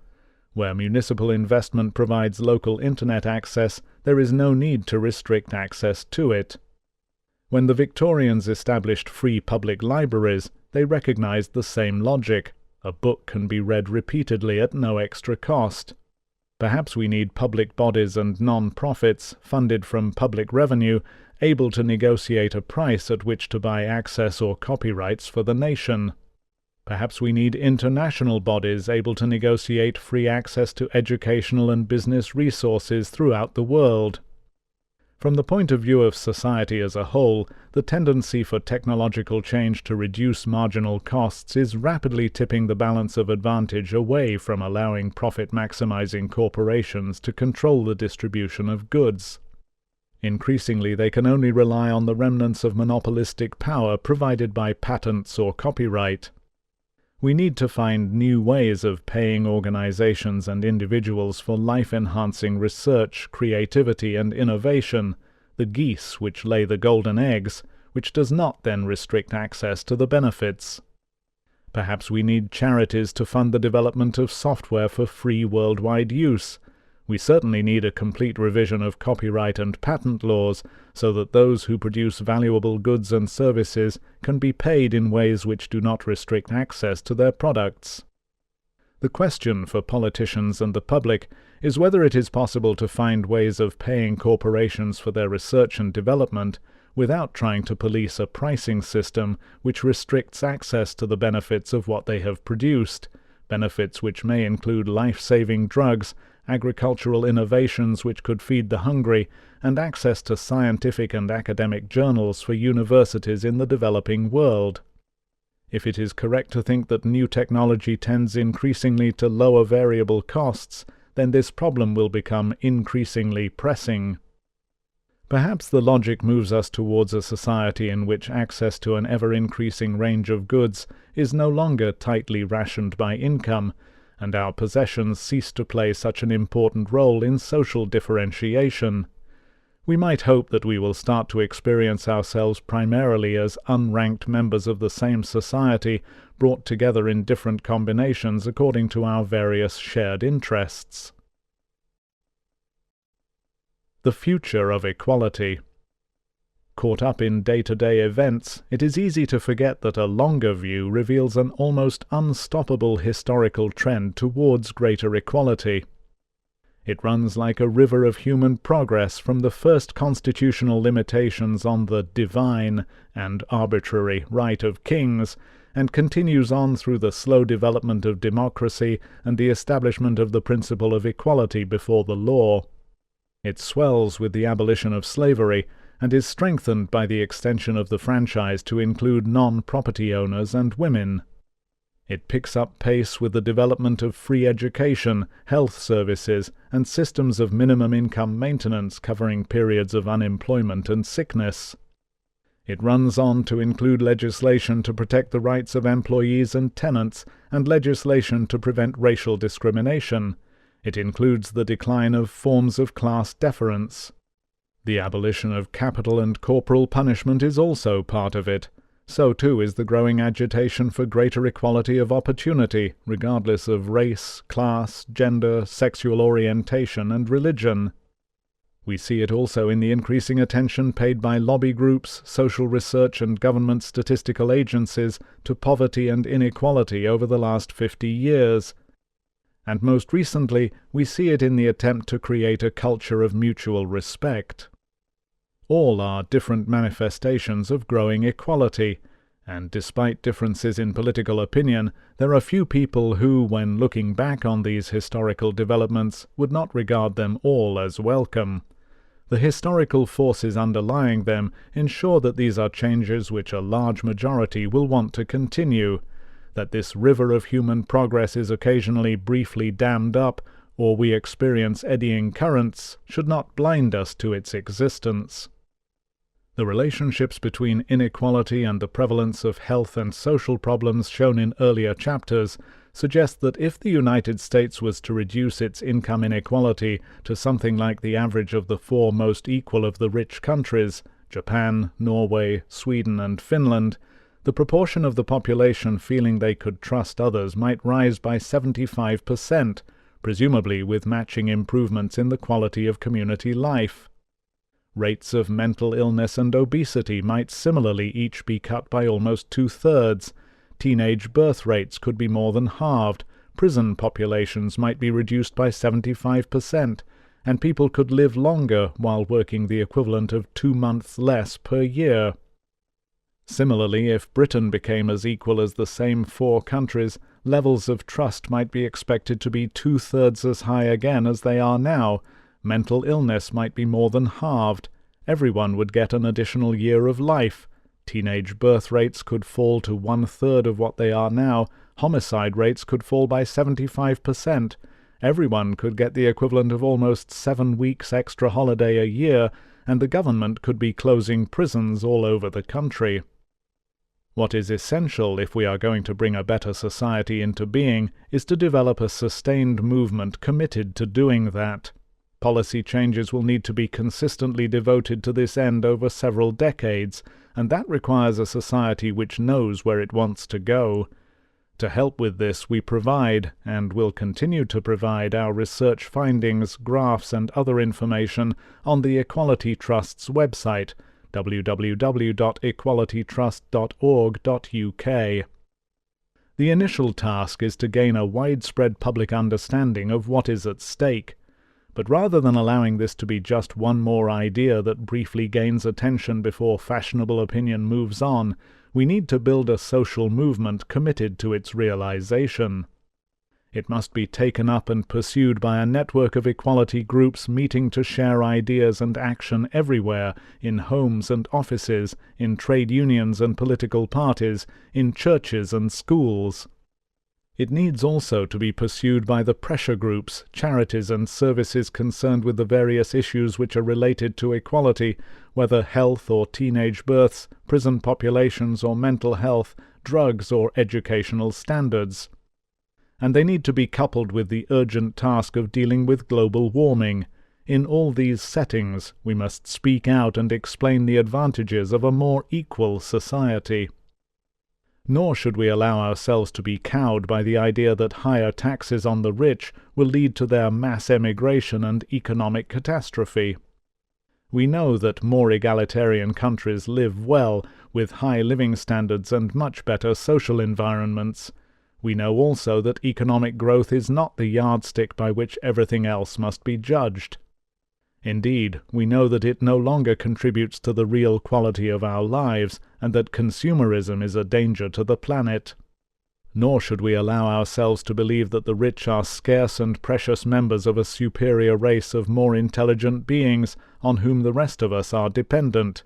Where municipal investment provides local internet access, there is no need to restrict access to it. When the Victorians established free public libraries, they recognized the same logic. A book can be read repeatedly at no extra cost. Perhaps we need public bodies and non-profits, funded from public revenue, able to negotiate a price at which to buy access or copyrights for the nation. Perhaps we need international bodies able to negotiate free access to educational and business resources throughout the world. From the point of view of society as a whole, the tendency for technological change to reduce marginal costs is rapidly tipping the balance of advantage away from allowing profit-maximizing corporations to control the distribution of goods. Increasingly, they can only rely on the remnants of monopolistic power provided by patents or copyright. We need to find new ways of paying organizations and individuals for life-enhancing research, creativity, and innovation, the geese which lay the golden eggs, which does not then restrict access to the benefits. Perhaps we need charities to fund the development of software for free worldwide use. We certainly need a complete revision of copyright and patent laws so that those who produce valuable goods and services can be paid in ways which do not restrict access to their products. The question for politicians and the public is whether it is possible to find ways of paying corporations for their research and development without trying to police a pricing system which restricts access to the benefits of what they have produced, benefits which may include life-saving drugs, agricultural innovations which could feed the hungry, and access to scientific and academic journals for universities in the developing world. If it is correct to think that new technology tends increasingly to lower variable costs, then this problem will become increasingly pressing. Perhaps the logic moves us towards a society in which access to an ever-increasing range of goods is no longer tightly rationed by income, and our possessions cease to play such an important role in social differentiation. We might hope that we will start to experience ourselves primarily as unranked members of the same society, brought together in different combinations according to our various shared interests. The future of equality. Caught up in day-to-day events, it is easy to forget that a longer view reveals an almost unstoppable historical trend towards greater equality. It runs like a river of human progress from the first constitutional limitations on the divine and arbitrary right of kings, and continues on through the slow development of democracy and the establishment of the principle of equality before the law. It swells with the abolition of slavery, and is strengthened by the extension of the franchise to include non-property owners and women. It picks up pace with the development of free education, health services, and systems of minimum income maintenance covering periods of unemployment and sickness. It runs on to include legislation to protect the rights of employees and tenants, and legislation to prevent racial discrimination. It includes the decline of forms of class deference. The abolition of capital and corporal punishment is also part of it. So too is the growing agitation for greater equality of opportunity, regardless of race, class, gender, sexual orientation, and religion. We see it also in the increasing attention paid by lobby groups, social research, and government statistical agencies to poverty and inequality over the last 50 years. And most recently, we see it in the attempt to create a culture of mutual respect. All are different manifestations of growing equality, and despite differences in political opinion, there are few people who, when looking back on these historical developments, would not regard them all as welcome. The historical forces underlying them ensure that these are changes which a large majority will want to continue. That this river of human progress is occasionally briefly dammed up, or we experience eddying currents, should not blind us to its existence. The relationships between inequality and the prevalence of health and social problems shown in earlier chapters suggest that if the United States was to reduce its income inequality to something like the average of the four most equal of the rich countries, Japan, Norway, Sweden, and Finland, the proportion of the population feeling they could trust others might rise by 75%, presumably with matching improvements in the quality of community life. Rates of mental illness and obesity might similarly each be cut by almost 2/3. teenage birth rates could be more than halved, prison populations might be reduced by 75%, and people could live longer while working the equivalent of 2 months less per year. Similarly, if Britain became as equal as the same 4 countries, levels of trust might be expected to be 2/3 as high again as they are now. Mental illness might be more than halved. Everyone would get an additional year of life. Teenage birth rates could fall to 1/3 of what they are now. Homicide rates could fall by 75%. Everyone could get the equivalent of almost 7 weeks extra holiday a year, and the government could be closing prisons all over the country. What is essential if we are going to bring a better society into being is to develop a sustained movement committed to doing that. Policy changes will need to be consistently devoted to this end over several decades, and that requires a society which knows where it wants to go. To help with this, we provide, and will continue to provide, our research findings, graphs, and other information on the Equality Trust's website, www.equalitytrust.org.uk. The initial task is to gain a widespread public understanding of what is at stake. But rather than allowing this to be just one more idea that briefly gains attention before fashionable opinion moves on, we need to build a social movement committed to its realization. It must be taken up and pursued by a network of equality groups meeting to share ideas and action everywhere, in homes and offices, in trade unions and political parties, in churches and schools. It needs also to be pursued by the pressure groups, charities and services concerned with the various issues which are related to equality, whether health or teenage births, prison populations or mental health, drugs or educational standards. And they need to be coupled with the urgent task of dealing with global warming. In all these settings, we must speak out and explain the advantages of a more equal society. Nor should we allow ourselves to be cowed by the idea that higher taxes on the rich will lead to their mass emigration and economic catastrophe. We know that more egalitarian countries live well, with high living standards and much better social environments. We know also that economic growth is not the yardstick by which everything else must be judged. Indeed, we know that it no longer contributes to the real quality of our lives, and that consumerism is a danger to the planet. Nor should we allow ourselves to believe that the rich are scarce and precious members of a superior race of more intelligent beings on whom the rest of us are dependent.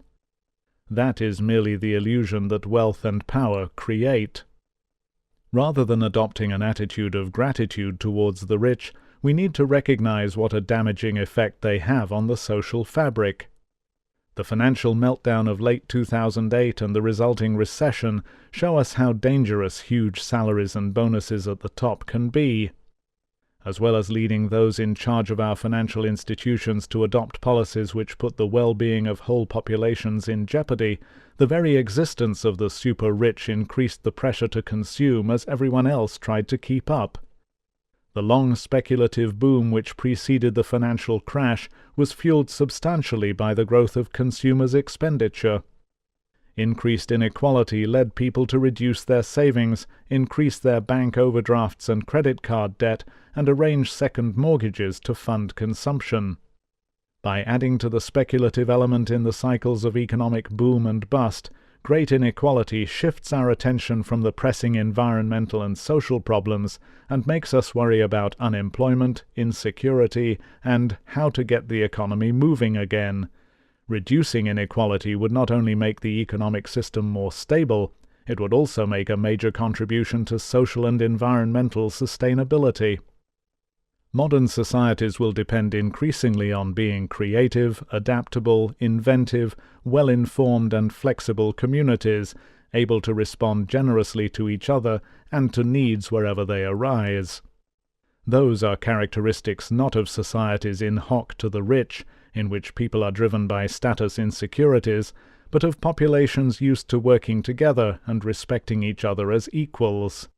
That is merely the illusion that wealth and power create. Rather than adopting an attitude of gratitude towards the rich, we need to recognize what a damaging effect they have on the social fabric. The financial meltdown of late 2008 and the resulting recession show us how dangerous huge salaries and bonuses at the top can be. As well as leading those in charge of our financial institutions to adopt policies which put the well-being of whole populations in jeopardy, the very existence of the super-rich increased the pressure to consume as everyone else tried to keep up. The long speculative boom which preceded the financial crash was fueled substantially by the growth of consumers' expenditure. Increased inequality led people to reduce their savings, increase their bank overdrafts and credit card debt, and arrange second mortgages to fund consumption. By adding to the speculative element in the cycles of economic boom and bust, great inequality shifts our attention from the pressing environmental and social problems and makes us worry about unemployment, insecurity, and how to get the economy moving again. Reducing inequality would not only make the economic system more stable, it would also make a major contribution to social and environmental sustainability. Modern societies will depend increasingly on being creative, adaptable, inventive, well-informed and flexible communities, able to respond generously to each other and to needs wherever they arise. Those are characteristics not of societies in hoc to the rich, in which people are driven by status insecurities, but of populations used to working together and respecting each other as equals.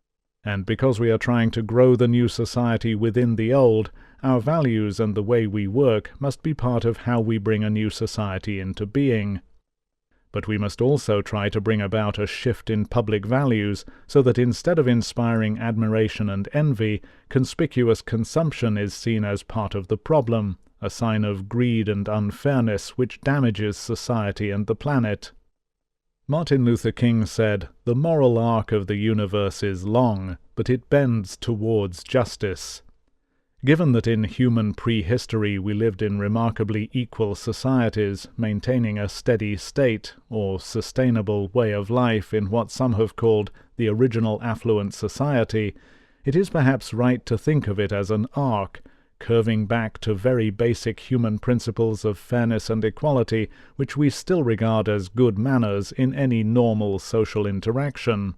And because we are trying to grow the new society within the old, our values and the way we work must be part of how we bring a new society into being. But we must also try to bring about a shift in public values so that instead of inspiring admiration and envy, conspicuous consumption is seen as part of the problem, a sign of greed and unfairness which damages society and the planet. Martin Luther King said, "The moral arc of the universe is long, but it bends towards justice." Given that in human prehistory we lived in remarkably equal societies, maintaining a steady state, or sustainable way of life in what some have called the original affluent society, it is perhaps right to think of it as an arc, curving back to very basic human principles of fairness and equality, which we still regard as good manners in any normal social interaction.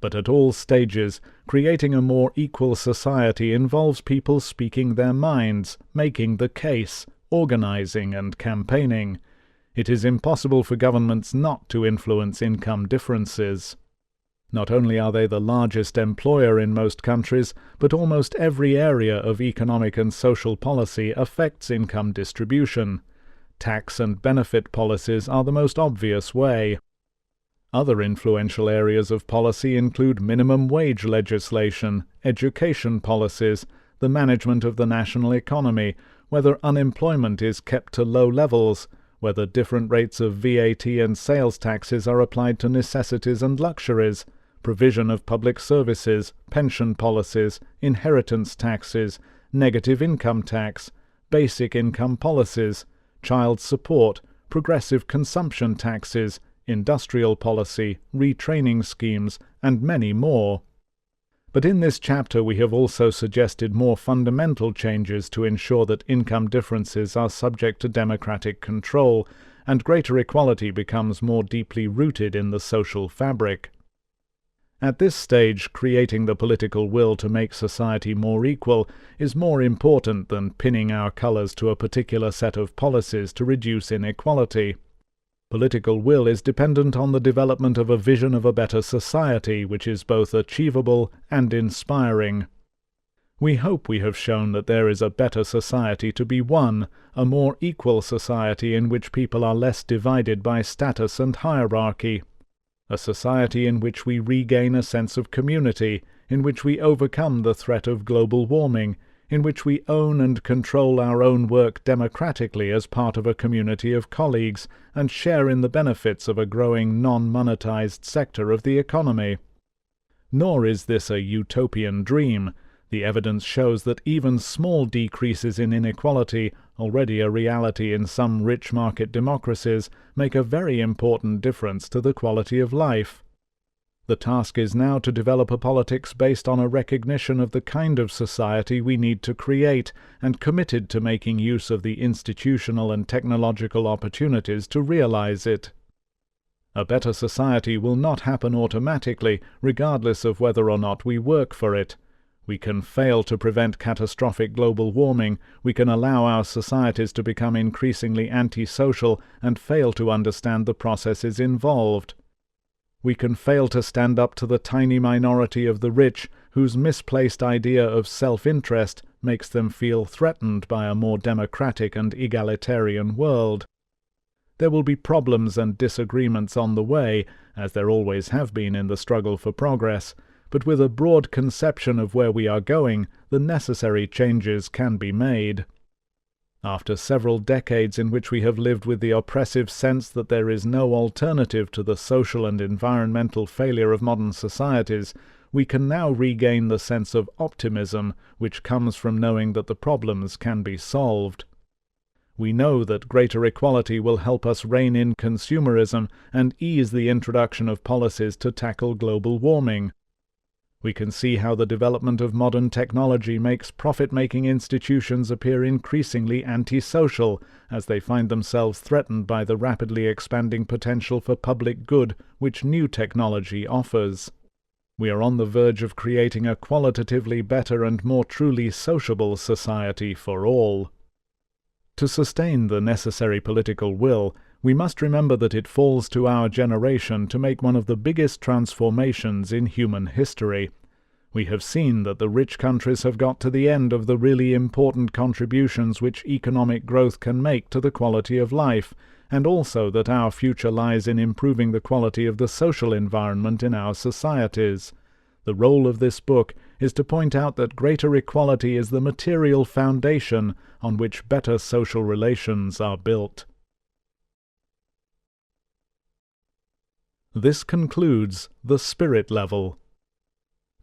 But at all stages, creating a more equal society involves people speaking their minds, making the case, organizing and campaigning. It is impossible for governments not to influence income differences. Not only are they the largest employer in most countries, but almost every area of economic and social policy affects income distribution. Tax and benefit policies are the most obvious way. Other influential areas of policy include minimum wage legislation, education policies, the management of the national economy, whether unemployment is kept to low levels, whether different rates of VAT and sales taxes are applied to necessities and luxuries, provision of public services, pension policies, inheritance taxes, negative income tax, basic income policies, child support, progressive consumption taxes, industrial policy, retraining schemes, and many more. But in this chapter we have also suggested more fundamental changes to ensure that income differences are subject to democratic control, and greater equality becomes more deeply rooted in the social fabric. At this stage, creating the political will to make society more equal is more important than pinning our colors to a particular set of policies to reduce inequality. Political will is dependent on the development of a vision of a better society which is both achievable and inspiring. We hope we have shown that there is a better society to be won, a more equal society in which people are less divided by status and hierarchy, a society in which we regain a sense of community, in which we overcome the threat of global warming, in which we own and control our own work democratically as part of a community of colleagues, and share in the benefits of a growing non-monetized sector of the economy. Nor is this a utopian dream. The evidence shows that even small decreases in inequality, already a reality in some rich market democracies, make a very important difference to the quality of life. The task is now to develop a politics based on a recognition of the kind of society we need to create, and committed to making use of the institutional and technological opportunities to realize it. A better society will not happen automatically, regardless of whether or not we work for it. We can fail to prevent catastrophic global warming, we can allow our societies to become increasingly antisocial and fail to understand the processes involved. We can fail to stand up to the tiny minority of the rich whose misplaced idea of self-interest makes them feel threatened by a more democratic and egalitarian world. There will be problems and disagreements on the way, as there always have been in the struggle for progress, but with a broad conception of where we are going, the necessary changes can be made. After several decades in which we have lived with the oppressive sense that there is no alternative to the social and environmental failure of modern societies, we can now regain the sense of optimism which comes from knowing that the problems can be solved. We know that greater equality will help us rein in consumerism and ease the introduction of policies to tackle global warming. We can see how the development of modern technology makes profit-making institutions appear increasingly antisocial, as they find themselves threatened by the rapidly expanding potential for public good which new technology offers. We are on the verge of creating a qualitatively better and more truly sociable society for all. To sustain the necessary political will, we must remember that it falls to our generation to make one of the biggest transformations in human history. We have seen that the rich countries have got to the end of the really important contributions which economic growth can make to the quality of life, and also that our future lies in improving the quality of the social environment in our societies. The role of this book is to point out that greater equality is the material foundation on which better social relations are built. This concludes The Spirit Level.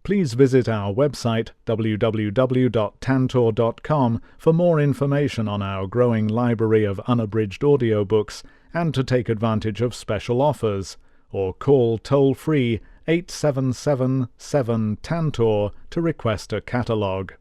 Please visit our website www.tantor.com for more information on our growing library of unabridged audiobooks and to take advantage of special offers, or call toll-free 877-7-TANTOR to request a catalogue.